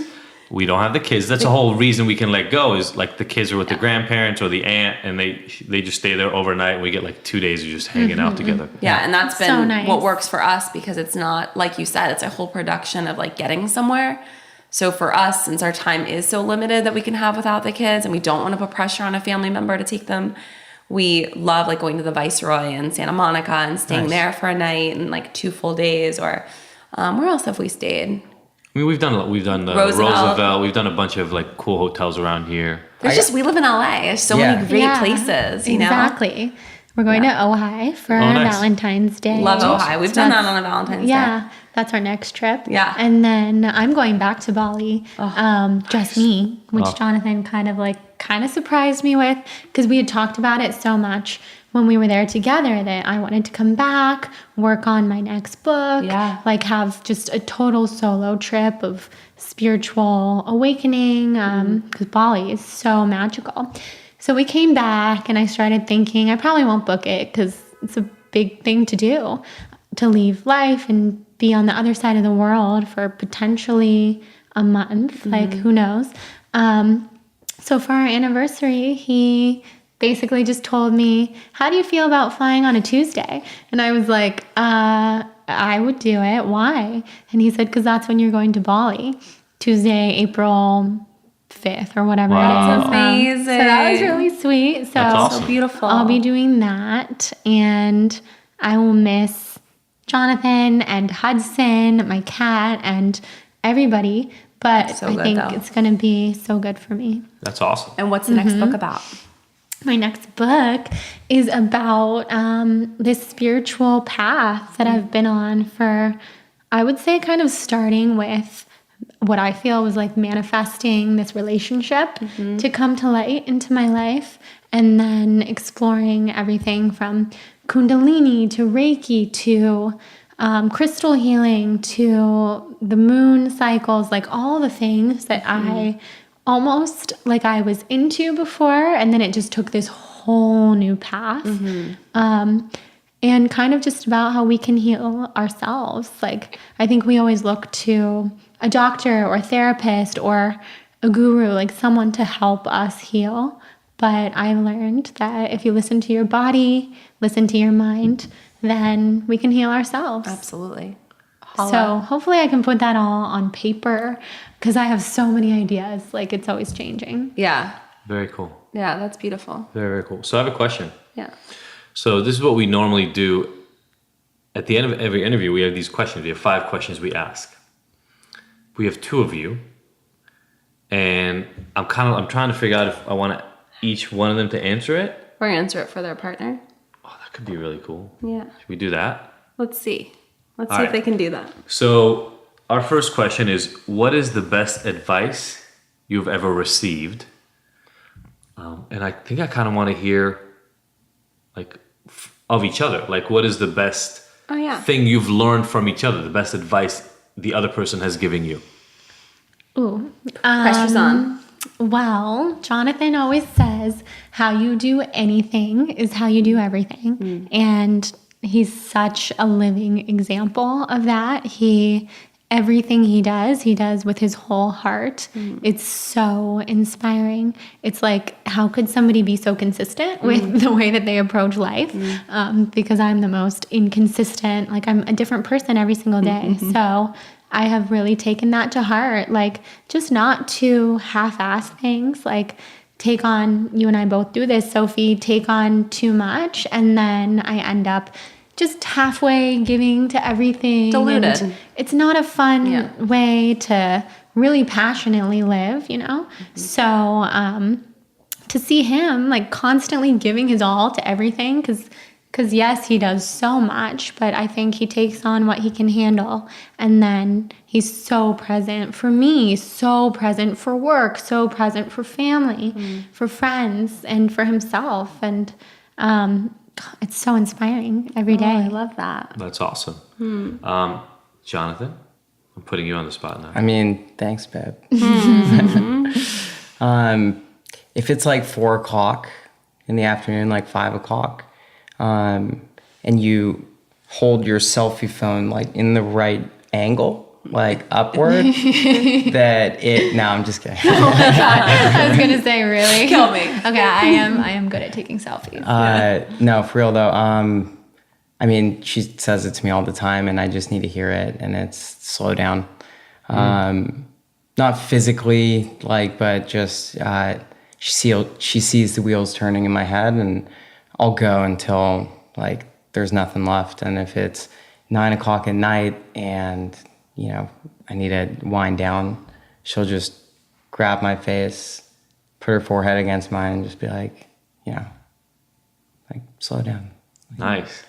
We don't have the kids. That's the whole reason we can let go is like the kids are with the grandparents or the aunt and they just stay there overnight and we get like 2 days of just hanging out together. Yeah, and that's been So nice. what works for us because it's not, like you said, it's a whole production of like getting somewhere. So for us, since our time is so limited that we can have without the kids and we don't want to put pressure on a family member to take them, we love like going to the Viceroy in Santa Monica and staying there for a night and like 2 full days or where else have we stayed? I mean, we've done Roosevelt. We've done a bunch of like cool hotels around here. We live in LA. There's so many great places, you know? Exactly. We're going to Ojai for nice. Valentine's Day. Love That's Ojai. awesome. We've done that on a Valentine's Day. Yeah, that's our next trip. Yeah. And then I'm going back to Bali, just me, which Johnathan kind of surprised me with because we had talked about it so much when we were there together that I wanted to come back, work on my next book, like have just a total solo trip of spiritual awakening because Bali is so magical. So we came back and I started thinking I probably won't book it because it's a big thing to do, to leave life and be on the other side of the world for potentially a month, like who knows. So for our anniversary, he basically just told me, how do you feel about flying on a Tuesday? And I was like, I would do it. Why? And he said, because that's when you're going to Bali. Tuesday, April 5th or whatever Wow. it is. Amazing. So that was really sweet. So That's awesome. So beautiful. I'll be doing that. And I will miss Johnathan and Hudson, my cat, and everybody. But So I good, think though. it's going to be so good for me. That's awesome. And what's the next book about? My next book is about this spiritual path that I've been on for, I would say, kind of starting with what I feel was like manifesting this relationship to come to light into my life, and then exploring everything from Kundalini to Reiki to crystal healing to the moon cycles, like all the things that I almost like I was into before, and then it just took this whole new path. And kind of just about how we can heal ourselves. Like, I think we always look to a doctor or therapist or a guru, like someone to help us heal. But I've learned that if you listen to your body, listen to your mind, then we can heal ourselves. Absolutely. So hopefully I can put that all on paper because I have so many ideas. Like, it's always changing. Yeah. Very cool. Yeah, that's beautiful. Very, very cool. So I have a question. Yeah. So this is what we normally do. At the end of every interview, we have these questions. We have 5 questions we ask. We have 2 of you. And I'm trying to figure out if I want each one of them to answer it. Or answer it for their partner. Oh, that could be really cool. Yeah. Should we do that? Let's see. Let's All see right. if they can do that. So our first question is, what is the best advice you've ever received? And I think I kind of want to hear like of each other. Like, what is the best thing you've learned from each other? The best advice the other person has given you? Ooh. Pressure's on. Well, Johnathan always says how you do anything is how you do everything. And he's such a living example of that. Everything he does with his whole heart. It's so inspiring. It's like, how could somebody be so consistent with the way that they approach life? Because I'm the most inconsistent. Like, I'm a different person every single day. So I have really taken that to heart. Like, just not to half-ass things. Like, take on, you and I both do this, Sophie, take on too much, and then I end up just halfway giving to everything. Diluted. And it's not a fun way to really passionately live, you know? So, to see him like constantly giving his all to everything, because yes, he does so much, but I think he takes on what he can handle. And then he's so present for me, so present for work, so present for family, for friends, and for himself. And it's so inspiring every day. I love that. That's awesome. Johnathan, I'm putting you on the spot now. I mean, thanks, babe. If it's like 4 o'clock in the afternoon, like 5 o'clock, and you hold your selfie phone like in the right angle, like upward, I'm just kidding. I was gonna say, really? Kill me. Okay, I am good at taking selfies. No, for real though. I mean, she says it to me all the time, and I just need to hear it, and it's slow down. Not physically, like, but just she sees the wheels turning in my head, and I'll go until like there's nothing left. And if it's 9 o'clock at night and I need to wind down, she'll just grab my face, put her forehead against mine, and just be like, like, slow down. Nice.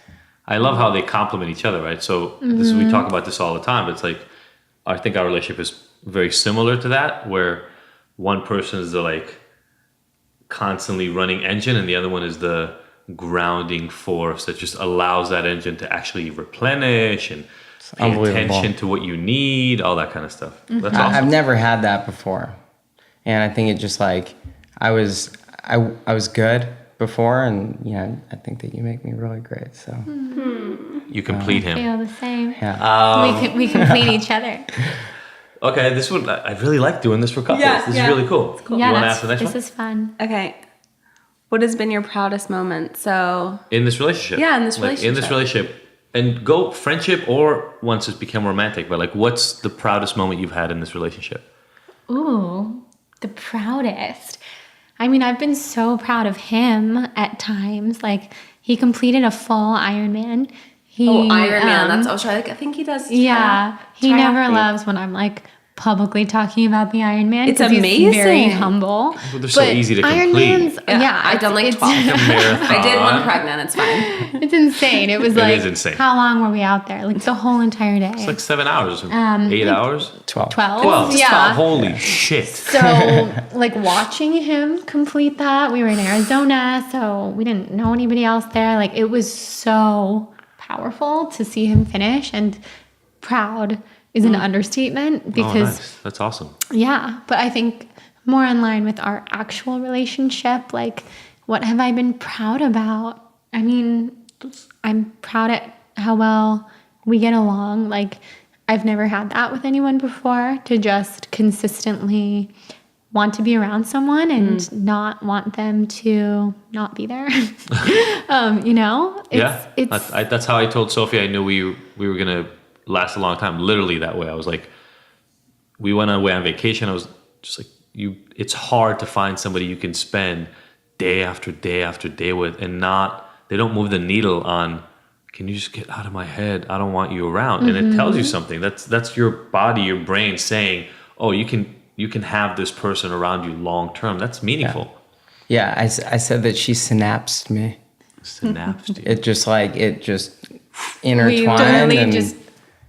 I love how they complement each other, right? So we talk about this all the time. It's like, I think our relationship is very similar to that, where one person is the like constantly running engine, and the other one is the grounding force that just allows that engine to actually replenish and pay attention to what you need, all that kind of stuff. That's awesome. I've never had that before, and I think it just like I was good before, and I think that you make me really great. So You complete him. Feel the same. yeah, We complete each other. Okay, this one, I really like doing this for couples. Yeah, this yeah. is really cool. You want to ask the next this one? is fun. Okay. What has been your proudest moment? So In this relationship. Yeah, in this Like, in this relationship. And go friendship or once it's become romantic, but like, what's the proudest moment you've had in this relationship? Ooh, the proudest. I mean, I've been so proud of him at times. Like, he completed a full Ironman. Ironman. I think he does. Yeah, he never triathlete. loves when I'm like publicly talking about the Ironman. It's 'cause he's amazing. very humble. Well, they're so easy to complete. Ironmans, I've done like 12. I did one pregnant. It's fine. It's insane. It was It like, is insane. how long were we out there? Like the whole entire day. It's like 7 hours, 8 hours? 12. 12. 12. Yeah. Holy shit. So, like, watching him complete that, we were in Arizona, so we didn't know anybody else there. Like, it was so powerful to see him finish, and proud is an understatement because, nice. That's awesome. yeah, but I think more in line with our actual relationship, like, what have I been proud about? I mean, I'm proud at how well we get along. Like, I've never had that with anyone before, to just consistently want to be around someone and not want them to not be there. That's how I told Sophie I knew we were going to last a long time. Literally that way. I was like, we went away on vacation. I was just like, it's hard to find somebody you can spend day after day after day with and they don't move the needle on, can you just get out of my head? I don't want you around. And it tells you something. That's your body, your brain saying, oh, you can have this person around you long term. That's meaningful. Yeah, I said that she synapsed me. Synapsed you. It just intertwined. totally and just-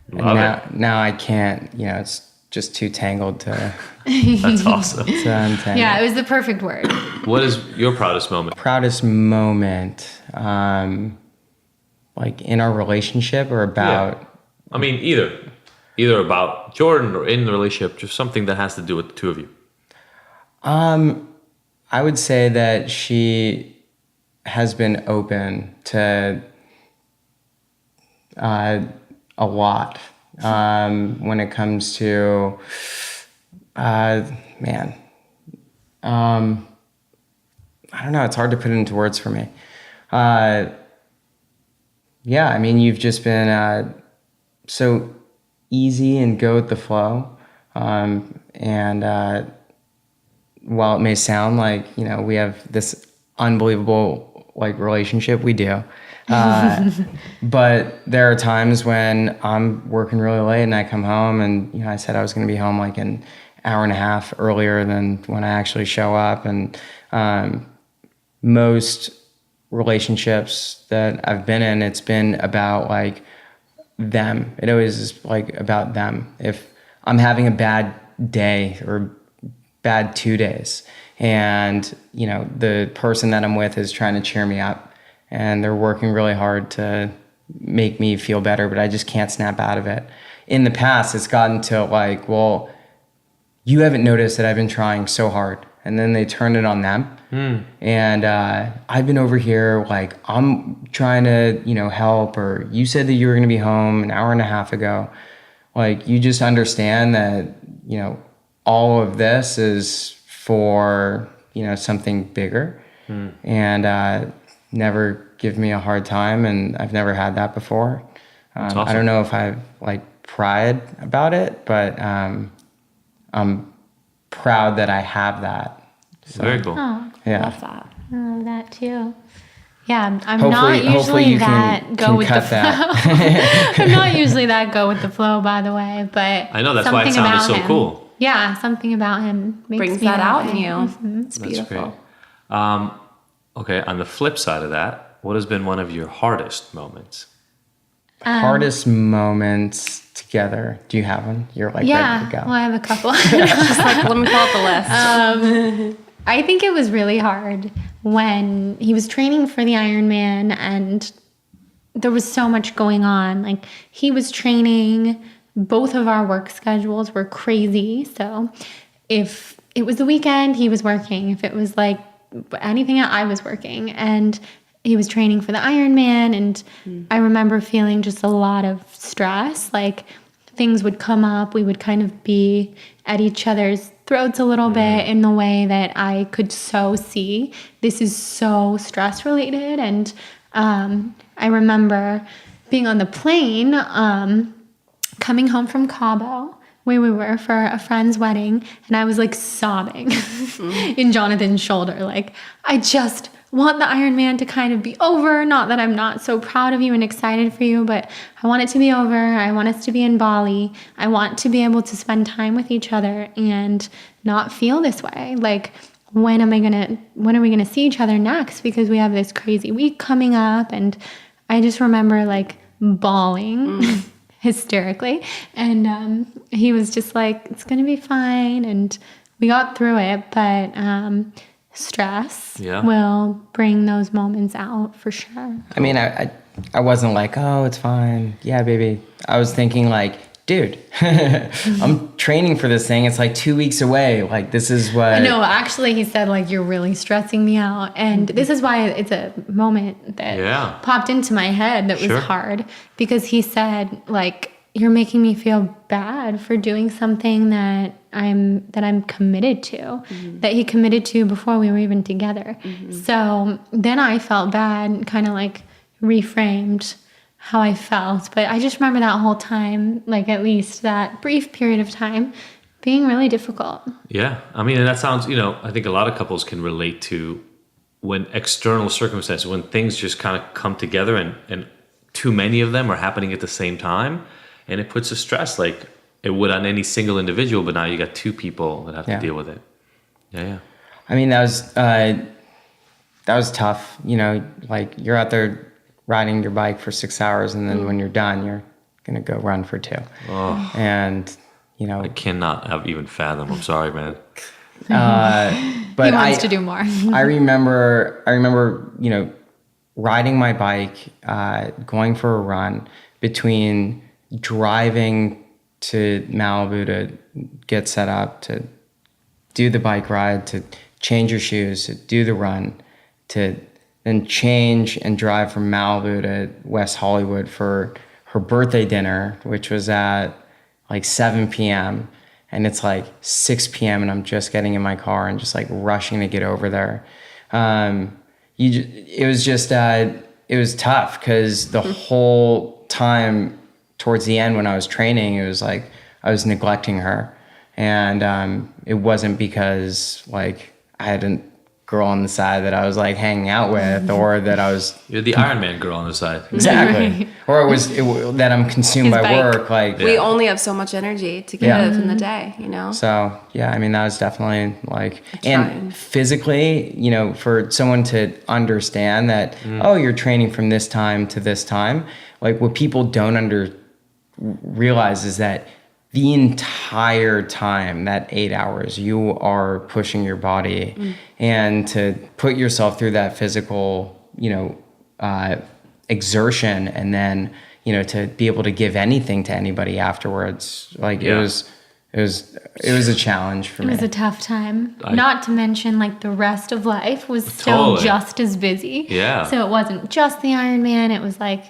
Love it. now I can't, it's just too tangled to That's awesome. untangle. Yeah, it was the perfect word. What is your proudest moment? Proudest moment, like in our relationship or about... Yeah. I mean, either about Jordan or in the relationship, just something that has to do with the two of you. I would say that she has been open to a lot when it comes to, I don't know, it's hard to put it into words for me. Yeah, I mean, you've just been so easy and go with the flow. And while it may sound like, you know, we have this unbelievable like relationship, we do. But there are times when I'm working really late and I come home and, you know, I said I was going to be home like an hour and a half earlier than when I actually show up. And most relationships that I've been in, it's been about like them. It always is like about them. If I'm having a bad day or bad 2 days and, you know, the person that I'm with is trying to cheer me up, and they're working really hard to make me feel better, but I just can't snap out of it. In the past, it's gotten to like, well, you haven't noticed that I've been trying so hard. And then they turn it on them. And I've been over here, like, I'm trying to, you know, help, or you said that you were going to be home an hour and a half ago. Like, you just understand that, you know, all of this is for, you know, something bigger. And never give me a hard time, and I've never had that before. Awesome. I don't know if I have like pride about it, but I'm proud that I have that. So, Very cool. Oh, yeah. love that. I love that too. Yeah, I'm Hopefully- not hopefully usually you that can go with the cut flow. that. I'm not usually that go with the flow, by the way. But I know, that's why it something sounded about so him- cool. Yeah, something about him makes Brings me that out way. in you. Mhm. It's That's beautiful. great. Okay, on the flip side of that, what has been one of your hardest moments? Hardest moments together. Do you have one? You're like Yeah, ready to go. well, I have a couple. Just like, let me pull up the list. I think it was really hard when he was training for the Ironman and there was so much going on. Like, he was training, both of our work schedules were crazy. So if it was the weekend, he was working. If it was like anything, I was working. And he was training for the Ironman. And I remember feeling just a lot of stress. Like, things would come up. We would kind of be at each other's throats a little bit in the way that I could so see this is so stress related. And I remember being on the plane, coming home from Cabo, where we were for a friend's wedding, and I was like sobbing in Johnathan's shoulder. Like, I just want the Ironman to kind of be over. Not that I'm not so proud of you and excited for you, but I want it to be over. I want us to be in Bali. I want to be able to spend time with each other and not feel this way. Like, when are we gonna see each other next? Because we have this crazy week coming up. And I just remember like bawling hysterically. And he was just like, it's gonna be fine. And we got through it, but stress will bring those moments out for sure. I mean, I wasn't like, oh, it's fine. Yeah, baby. I was thinking like, dude, I'm training for this thing. It's like 2 weeks away. Like, this is what... No, actually, he said, like, you're really stressing me out. And this is why it's a moment that popped into my head that was hard. Because he said, like, you're making me feel bad for doing something that I'm committed to, that he committed to before we were even together. So then I felt bad and kind of like reframed how I felt. But I just remember that whole time, like at least that brief period of time, being really difficult. Yeah. I mean, and that sounds, I think a lot of couples can relate to when external circumstances, when things just kind of come together and too many of them are happening at the same time. And it puts a stress like it would on any single individual, but now you got two people that have to deal with it. Yeah. I mean, that was tough. Like, you're out there riding your bike for 6 hours, and then when you're done, you're gonna go run for 2. Oh. And I cannot have even fathom. I'm sorry, man. But he wants to do more. I remember, riding my bike, going for a run, between driving to Malibu to get set up, to do the bike ride, to change your shoes, to do the run, to then change and drive from Malibu to West Hollywood for her birthday dinner, which was at like 7 p.m. And it's like 6 p.m. and I'm just getting in my car and just like rushing to get over there. It was tough because the whole time towards the end when I was training, it was like I was neglecting her. And it wasn't because like I had a girl on the side that I was like hanging out with, or that I was... You're the Iron Man girl on the side. Exactly. Or that I'm consumed by bike. work. Like, We only have so much energy to give in the day, you know? so yeah, I mean, that was definitely like, trying. and physically, you know, for someone to understand that, oh, you're training from this time to this time. Like what people don't realize is that the entire time, that 8 hours, you are pushing your body, and to put yourself through that physical, you know, exertion, and then, you know, to be able to give anything to anybody afterwards, like it was a challenge for me. It was a tough time. Not to mention, like, the rest of life was still Totally. just as busy. Yeah. So it wasn't just the Ironman. It was like,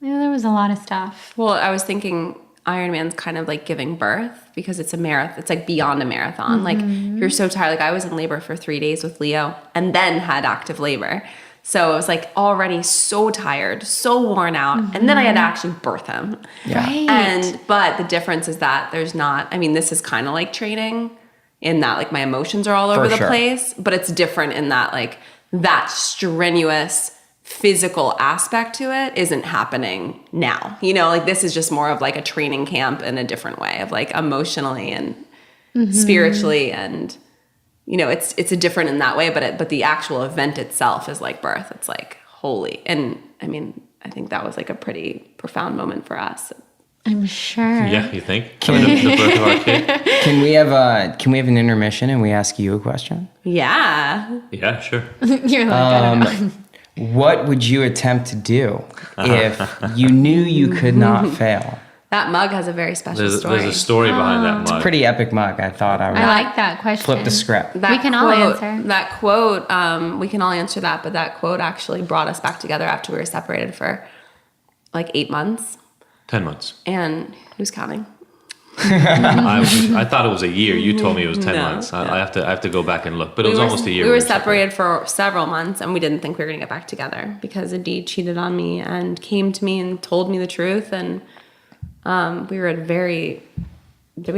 you know, there was a lot of stuff. Well, I was thinking Ironman's kind of like giving birth, because it's a marathon. It's like beyond a marathon. Like you're so tired. Like I was in labor for 3 days with Leo and then had active labor. So I was like already so tired, so worn out. And then I had to actually birth him. Yeah. Right. But the difference is that there's not, I mean, this is kind of like training in that like my emotions are all over the sure. place, but it's different in that like that strenuous physical aspect to it isn't happening now. You know, like this is just more of like a training camp in a different way of like emotionally and spiritually, and you know, it's a different in that way, but the actual event itself is like birth. It's like holy. And I mean, I think that was like a pretty profound moment for us. I'm sure. Yeah, you think? I mean, the birth of our kid? Can we have an intermission and we ask you a question? Yeah. Yeah, sure. You're like, I don't know. What would you attempt to do if you knew you could not fail? That mug has a very special story. There's a story behind that mug. Pretty epic mug. I thought I would I like that question. flip the script. That We can all quote- answer. That quote, we can all answer that, but that quote actually brought us back together after we were separated for like 8 months. 10 months. And who's counting? I thought it was a year. You told me it was 10 No, months. no. I have to go back and look. But it was almost a year. We were separated for several months, and we didn't think we were going to get back together because Adi cheated on me and came to me and told me the truth. And we were at we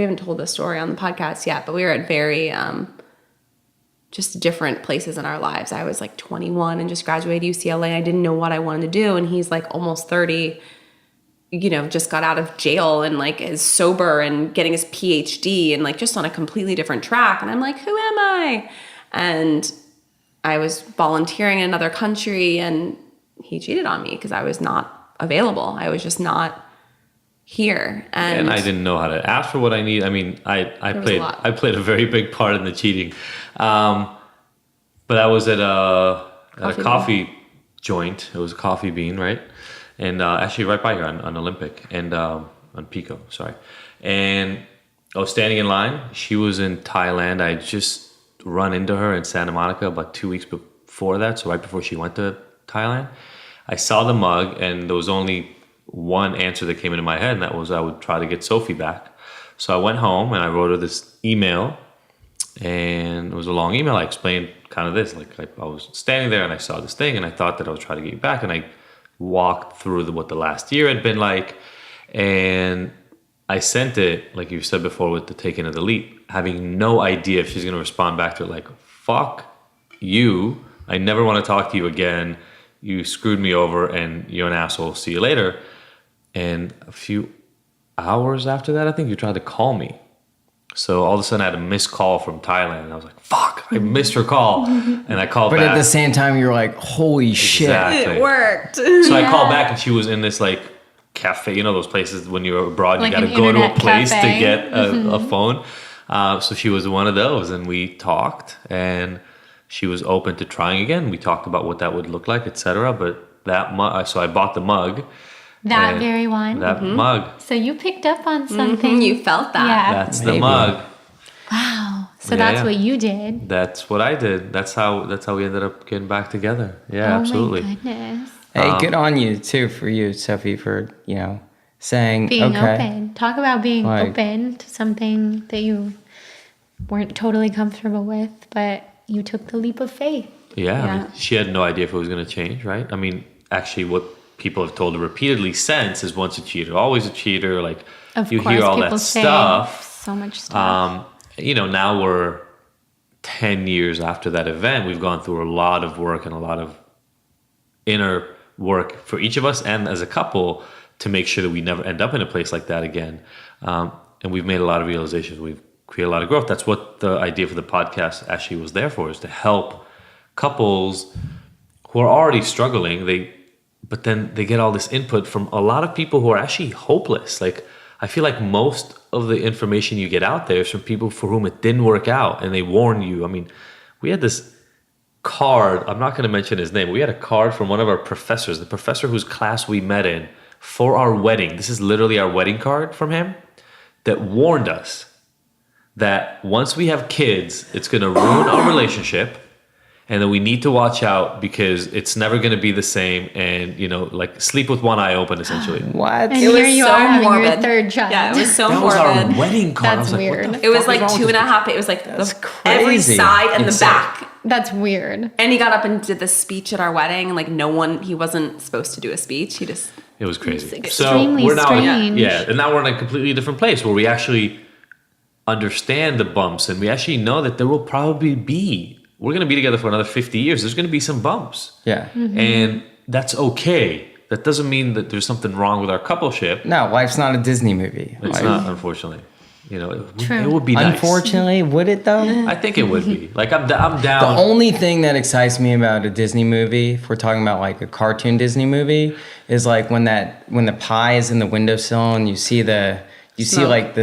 haven't told this story on the podcast yet, but we were at very just different places in our lives. I was like 21 and just graduated UCLA. I didn't know what I wanted to do. And he's like almost 30, you know, just got out of jail and like is sober and getting his PhD and like just on a completely different track. And I'm like, who am I? And I was volunteering in another country, and he cheated on me because I was not available. I was just not here. And I didn't know how to ask for what I need. I mean, I played a very big part in the cheating. But I was at a coffee joint. It was a Coffee Bean, right? And actually right by here on Olympic and on Pico, sorry. And I was standing in line. She was in Thailand. I just run into her in Santa Monica about 2 weeks before that, so right before she went to Thailand. I saw the mug, and there was only one answer that came into my head, and that was I would try to get Sophie back. So I went home, and I wrote her this email, and it was a long email. I explained kind of this. Like I was standing there, and I saw this thing, and I thought that I was trying to get you back, and I walked through what the last year had been like, and I sent it, like you said before, with the taking of the leap, having no idea if she's going to respond back to it like, fuck you, I never want to talk to you again, you screwed me over, and you're an asshole, see you later. And a few hours after that, I think you tried to call me. So all of a sudden I had a missed call from Thailand, and I was like, fuck, I missed her call. And I called But back. at the same time, you were like, holy shit. Exactly. It worked. So I called back, and she was in this like cafe, you know, those places when you're abroad, Like you got an to go to a internet place cafe. to get a phone. So she was one of those, and we talked, and she was open to trying again. We talked about what that would look like, etc. But that mug, so I bought the mug. That and very one. That mug. So you picked up on something. You felt that. Yeah. That's the Maybe. mug. Wow. So Yeah, that's yeah. what you did. That's what I did. That's how we ended up getting back together. Yeah, absolutely. Oh my goodness. Hey, good on you too, for you, Sophie, for, you know, saying, Being okay. open. Talk about being Like- open to something that you weren't totally comfortable with, but you took the leap of faith. Yeah, I Yeah. mean, she had no idea if it was going to change, right? I mean, actually, what people have told repeatedly since is once a cheater, always a cheater. Like Of you course, hear all people that say stuff. so much stuff. Now we're 10 years after that event. We've gone through a lot of work and a lot of inner work for each of us and as a couple to make sure that we never end up in a place like that again. And we've made a lot of realizations. We've created a lot of growth. That's what the idea for the podcast actually was there for, is to help couples who are already struggling. But then they get all this input from a lot of people who are actually hopeless. Like, I feel like most of the information you get out there is from people for whom it didn't work out and they warn you. I mean, we had this card, I'm not going to mention his name. We had a card from one of our professors, the professor whose class we met in for our wedding. This is literally our wedding card from him, that warned us that once we have kids, it's going to ruin our relationship. And then we need to watch out because it's never going to be the same. And, like sleep with one eye open, essentially. What? And It here was you so are having morbid. your third child. Yeah, it was so That was morbid. our wedding card. That's I was like, weird. what the It was fuck like is wrong 2.5. with this? It was like That's every crazy. side and the Insane. back. That's weird. And he got up and did the speech at our wedding, and like he wasn't supposed to do a speech. He just It was crazy. It's extremely we're now, strange. and now we're in a completely different place where we actually understand the bumps, and we actually know that there will probably be. We're going to be together for another 50 years. There's going to be some bumps. Yeah. And that's okay. That doesn't mean that there's something wrong with our coupleship. No, life's not a Disney movie. It's not, unfortunately. True. It would be nice. Unfortunately, would it though? I think it would be. Like, I'm The down. only thing that excites me about a Disney movie, if we're talking about like a cartoon Disney movie, is like when the pie is in the windowsill and you see Smoke. like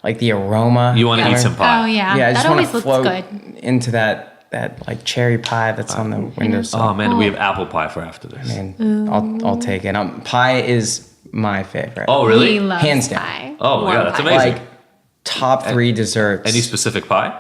like the aroma. You want to eat some pie. Oh yeah, Yeah, I that just want always to looks float good. into that like cherry pie that's on the windowsill. Oh, man, we have apple pie for after this. Man, I'll take it. Pie is my favorite. Oh, We really? love Hands down. pie. Oh, my Warm God. That's pie. amazing. Like top 3 desserts. Any specific pie?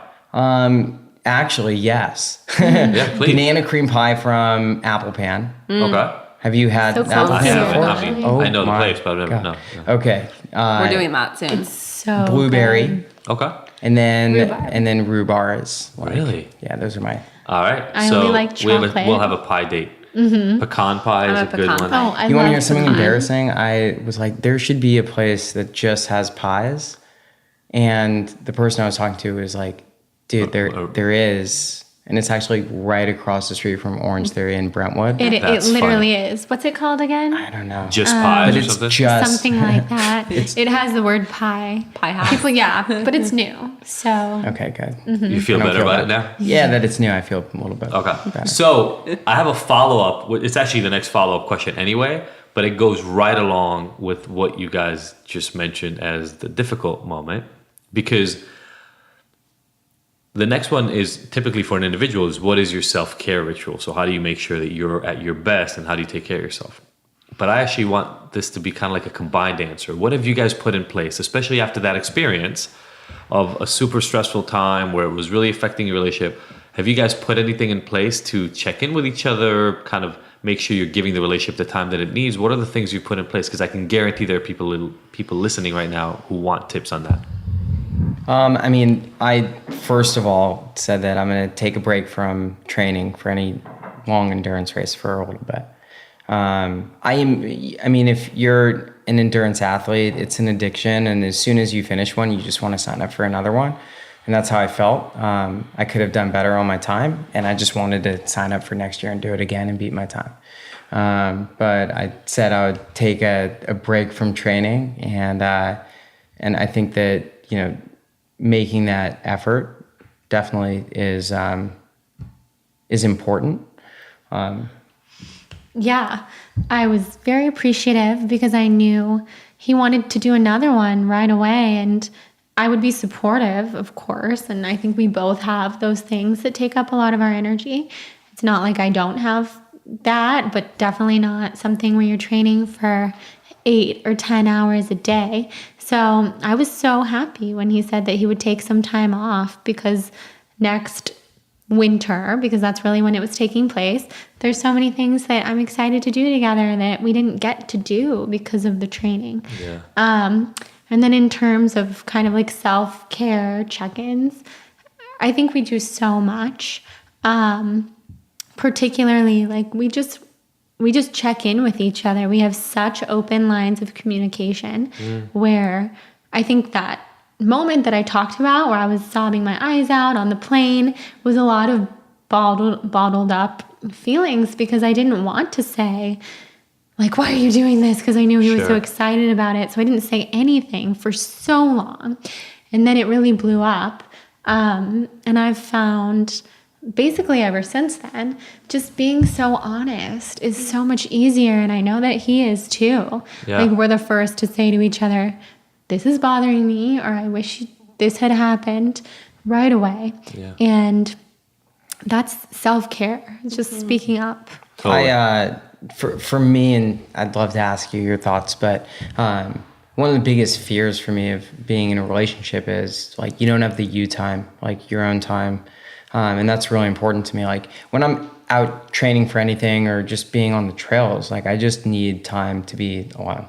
Actually, yes. Yeah, please. Banana cream pie from Apple Pan. Okay. Have you had So Apple cool. I Pan haven't. before? I know the my place, but I've never. God. No. Okay. we're doing that soon. So Blueberry. good. Okay. And then Rhubarb. rhubarb is like, Really? Yeah, those are my. All right. I so only like we'll chocolate. have a pie date. Pecan pie I'm is a a good pecan one. pie. Oh, I You want to love hear something pecan. embarrassing? I was like, there should be a place that just has pies, and the person I was talking to was like, dude, there is, and it's actually right across the street from Orange Theory in Brentwood. It That's literally is. What's it called again? I don't know. Just pies but or it's something? just Something like that. It has the word pie. Pie house. People, yeah, but it's new. So okay. Good. You feel I don't better feel about it that. now? Yeah, that it's new. I feel a little bit. Okay. better. So I have a follow-up. It's actually the next follow-up question anyway, but it goes right along with what you guys just mentioned as the difficult moment, because the next one is typically for an individual is, what is your self-care ritual? So how do you make sure that you're at your best, and how do you take care of yourself? But I actually want this to be kind of like a combined answer. What have you guys put in place, especially after that experience of a super stressful time where it was really affecting your relationship? Have you guys put anything in place to check in with each other, kind of make sure you're giving the relationship the time that it needs? What are the things you put in place? Because I can guarantee there are people listening right now who want tips on that. I mean, I first of all said that I'm going to take a break from training for any long endurance race for a little bit. I mean, if you're an endurance athlete, it's an addiction, and as soon as you finish one, you just want to sign up for another one. And that's how I felt. I could have done better on my time, and I just wanted to sign up for next year and do it again and beat my time. But I said I would take a break from training, and I think that, making that effort definitely is important. yeah, I was very appreciative because I knew he wanted to do another one right away, and I would be supportive, of course. And I think we both have those things that take up a lot of our energy. It's not like I don't have that, but definitely not something where you're training for 8 or 10 hours a day. So I was so happy when he said that he would take some time off, because next winter, because that's really when it was taking place, there's so many things that I'm excited to do together that we didn't get to do because of the training. Yeah. And then in terms of kind of like self-care check-ins, I think we do so much. Particularly, like, we just we just check in with each other. We have such open lines of communication where I think that moment that I talked about where I was sobbing my eyes out on the plane was a lot of bottled up feelings because I didn't want to say, like, why are you doing this? Because I knew he was so excited about it. So I didn't say anything for so long. And then it really blew up. And I've found basically ever since then, just being so honest is so much easier. And I know that he is too. Yeah. Like, we're the first to say to each other, this is bothering me, or I wish this had happened right away. Yeah. And that's self-care. It's just speaking up. Totally. For me, and I'd love to ask you your thoughts, but one of the biggest fears for me of being in a relationship is like you don't have the you time, like your own time, and that's really important to me. Like when I'm out training for anything or just being on the trails, like I just need time to be alone.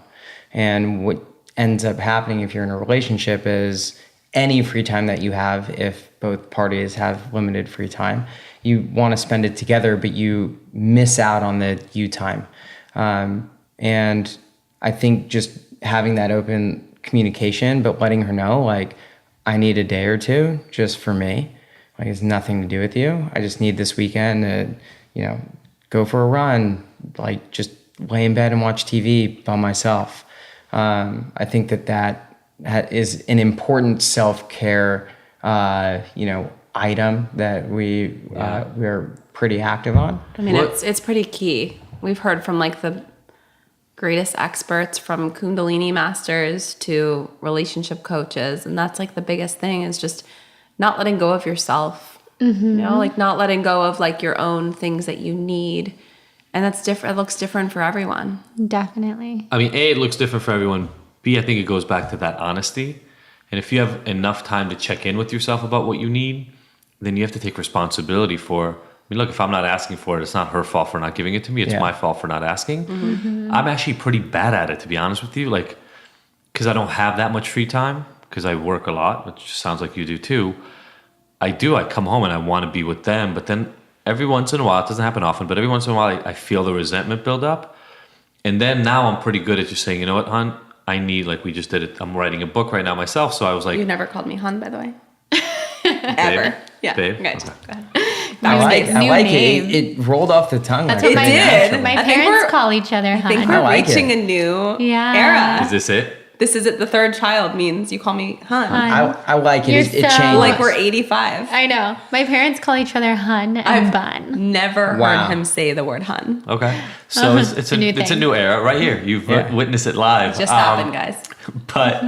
And what ends up happening if you're in a relationship is any free time that you have, if both parties have limited free time, you want to spend it together, but you miss out on the you time. And I think just having that open communication, but letting her know, like, I need a day or two just for me. Like, it's nothing to do with you. I just need this weekend to, go for a run, like just lay in bed and watch TV by myself. I think that is an important self-care, item that we're pretty active on. I mean, it's pretty key. We've heard from like the greatest experts, from Kundalini masters to relationship coaches, and that's like the biggest thing is just not letting go of yourself. Like not letting go of like your own things that you need, and that's different. It looks different for everyone. Definitely. I mean, A, it looks different for everyone. B, I think it goes back to that honesty. And if you have enough time to check in with yourself about what you need, then you have to take responsibility for, I mean, look, if I'm not asking for it, it's not her fault for not giving it to me. It's my fault for not asking. I'm actually pretty bad at it, to be honest with you. Like, because I don't have that much free time, because I work a lot, which sounds like you do too. I come home and I want to be with them, but then every once in a while, it doesn't happen often, but every once in a while I feel the resentment build up. And then now I'm pretty good at just saying, you know what, hon, I need, like we just did it. I'm writing a book right now myself. So I was like, You never called me hun, by the way. Ever. Yeah. Babe? Okay. Okay. Go ahead. I like name. it. It rolled off the tongue. That's like what It did. my I think parents we're- call each other I think hun. we're like reaching it. a new Yeah. era. Is this it? This is it. The third child means you call me hun. I like it. You're It so- changed. Like we're 85. I know. My parents call each other hun and bun. Never Wow. heard him say the word hun. Okay. So it's a new a thing. new era right here. You've witnessed it live. Just happened, guys. But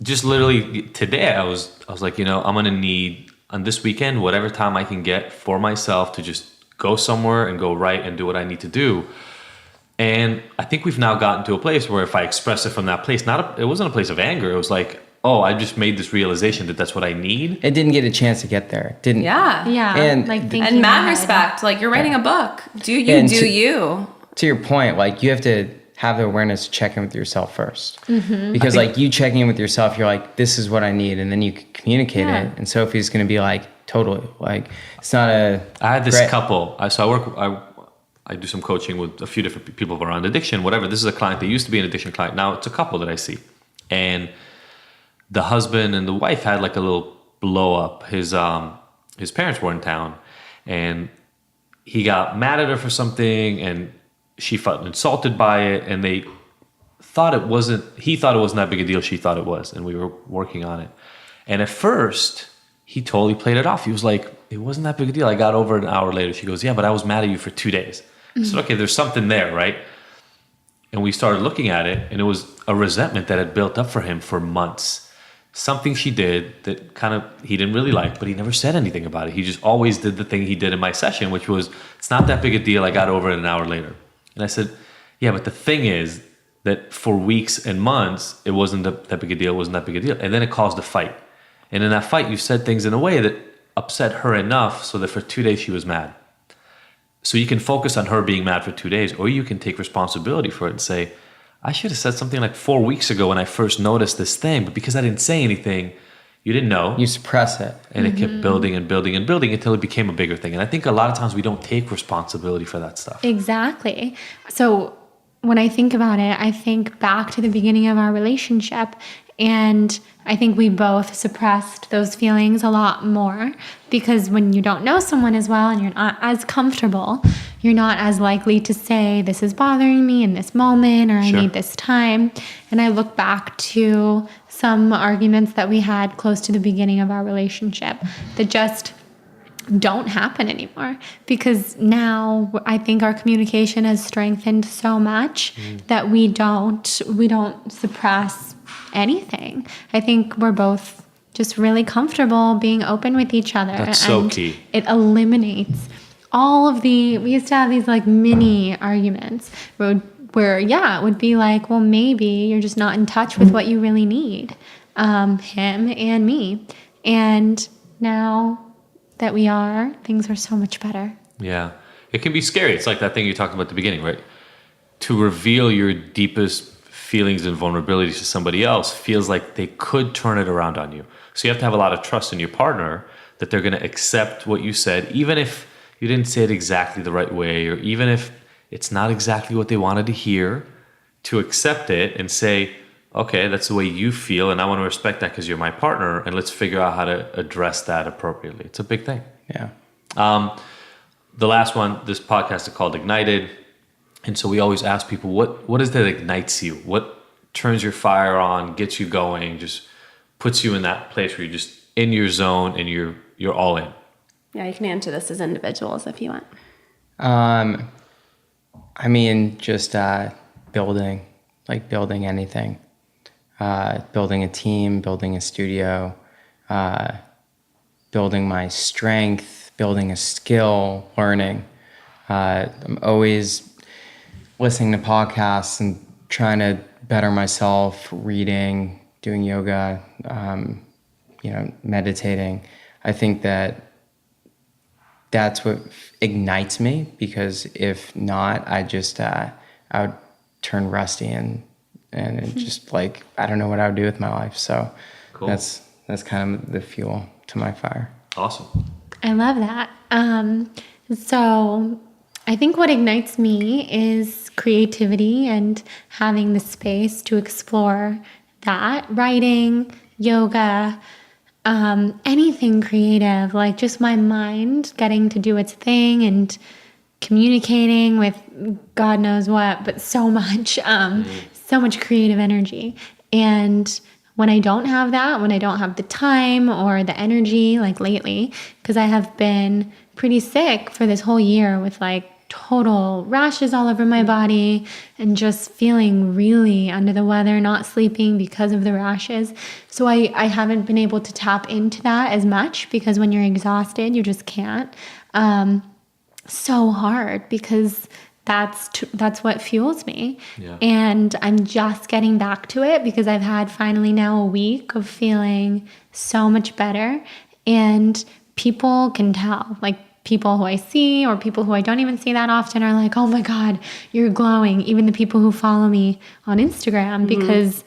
just literally today, I was like, I'm gonna need on this weekend whatever time I can get for myself to just go somewhere and go right and do what I need to do. And I think we've now gotten to a place where if I express it from that place, it wasn't a place of anger. It was like, oh, I just made this realization that that's what I need. It didn't get a chance to get there. It didn't. Yeah. Yeah. And- like thinking And mad ahead. respect. Like, you're writing a book. Do you And do to- you? To your point, like you have to have the awareness to check in with yourself first. Because like you checking in with yourself, you're like, this is what I need. And then you can communicate Yeah. it. And Sophie's going to be like, totally. Like it's not a... I had this great- couple. I do some coaching with a few different people around addiction, whatever. This is a client. They used to be an addiction client. Now it's a couple that I see. And the husband and the wife had like a little blow up. His parents were in town and he got mad at her for something and she felt insulted by it. And he thought it wasn't that big a deal. She thought it was. And we were working on it. And at first he totally played it off. He was like, it wasn't that big a deal. I got over it an hour later. She goes, yeah, but I was mad at you for 2 days. I said, okay, there's something there, right? And we started looking at it, and it was a resentment that had built up for him for months. Something she did that he didn't really like, but he never said anything about it. He just always did the thing he did in my session, which was, it's not that big a deal. I got over it an hour later. And I said, yeah, but the thing is that for weeks and months, it wasn't that big a deal. It wasn't that big a deal. And then it caused a fight. And in that fight, you said things in a way that upset her enough so that for 2 days she was mad. So you can focus on her being mad for 2 days, or you can take responsibility for it and say, I should have said something like 4 weeks ago when I first noticed this thing, but because I didn't say anything, you didn't know. You suppress it. And it kept building and building and building until it became a bigger thing. And I think a lot of times we don't take responsibility for that stuff. Exactly. So when I think about it, I think back to the beginning of our relationship, and I think we both suppressed those feelings a lot more, because when you don't know someone as well and you're not as comfortable, you're not as likely to say, this is bothering me in this moment, or I need this time. And I look back to some arguments that we had close to the beginning of our relationship that just don't happen anymore, because now I think our communication has strengthened so much that we don't suppress anything. I think we're both just really comfortable being open with each other. That's so key. It eliminates all of we used to have these like mini arguments where it would be like, well, maybe you're just not in touch with what you really need, him and me. And now that we are, things are so much better. Yeah. It can be scary. It's like that thing you talked about at the beginning, right? To reveal your deepest feelings and vulnerabilities to somebody else feels like they could turn it around on you. So you have to have a lot of trust in your partner that they're going to accept what you said, even if you didn't say it exactly the right way, or even if it's not exactly what they wanted to hear, to accept it and say, okay, that's the way you feel, and I want to respect that because you're my partner, and let's figure out how to address that appropriately. It's a big thing. Yeah. The last one, this podcast is called Ignited. And so we always ask people, what is that ignites you? What turns your fire on, gets you going, just puts you in that place where you're just in your zone and you're all in? Yeah, you can answer this as individuals if you want. I mean, just building anything. Building a team, building a studio, building my strength, building a skill, learning. I'm always listening to podcasts and trying to better myself, reading, doing yoga, meditating. I think that's what ignites me, because if not, I would turn rusty and it just like, I don't know what I would do with my life. So cool. That's kind of the fuel to my fire. Awesome. I love that. So I think what ignites me is creativity and having the space to explore that. Writing, yoga, anything creative, like just my mind getting to do its thing and communicating with God knows what, but so much creative energy. And when I don't have that, when I don't have the time or the energy, like lately, because I have been pretty sick for this whole year with like total rashes all over my body and just feeling really under the weather, not sleeping because of the rashes. So I haven't been able to tap into that as much, because when you're exhausted, you just can't. So hard, because that's what fuels me. Yeah. And I'm just getting back to it because I've had finally now a week of feeling so much better, and people can tell, like people who I see or people who I don't even see that often are like, oh my God, you're glowing. Even the people who follow me on Instagram, because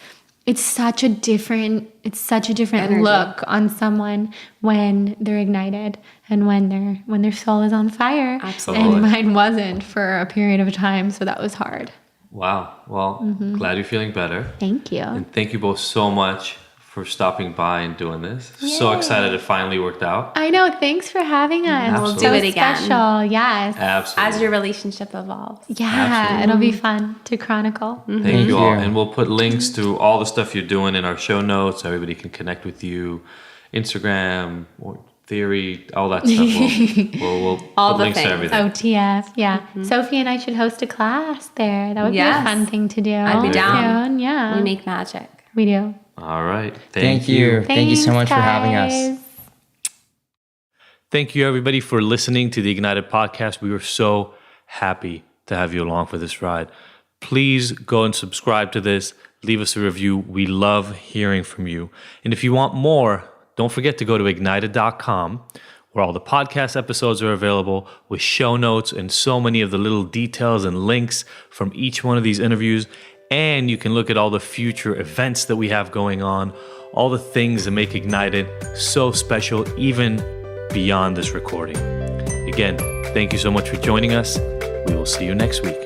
it's such a different energy. Look on someone when they're ignited and when their soul is on fire. Absolutely. And mine wasn't for a period of time, so that was hard. Wow. Well, glad you're feeling better. Thank you. And thank you both so much for stopping by and doing this. So excited it finally worked out. I know. Thanks for having us. We'll So do it again. Special. Yes. Absolutely. As your relationship evolves. Yeah. Absolutely. It'll be fun to chronicle. Thank you all. And we'll put links to all the stuff you're doing in our show notes. So everybody can connect with you. Instagram, or Theory, all that stuff. We'll All put the links to things. everything. OTF. Yeah. Sophie and I should host a class there. That would be a Yes. fun thing to do. I'd be down. Soon. Yeah. We make magic. We do. All right. Thank you. Thank you so much Thanks, for having us. guys. Thank you, everybody, for listening to the Ignited podcast. We were so happy to have you along for this ride. Please go and subscribe to this. Leave us a review. We love hearing from you. And if you want more, don't forget to go to ignited.com, where all the podcast episodes are available with show notes and so many of the little details and links from each one of these interviews. And you can look at all the future events that we have going on, all the things that make Ignited so special, even beyond this recording. Again, thank you so much for joining us. We will see you next week.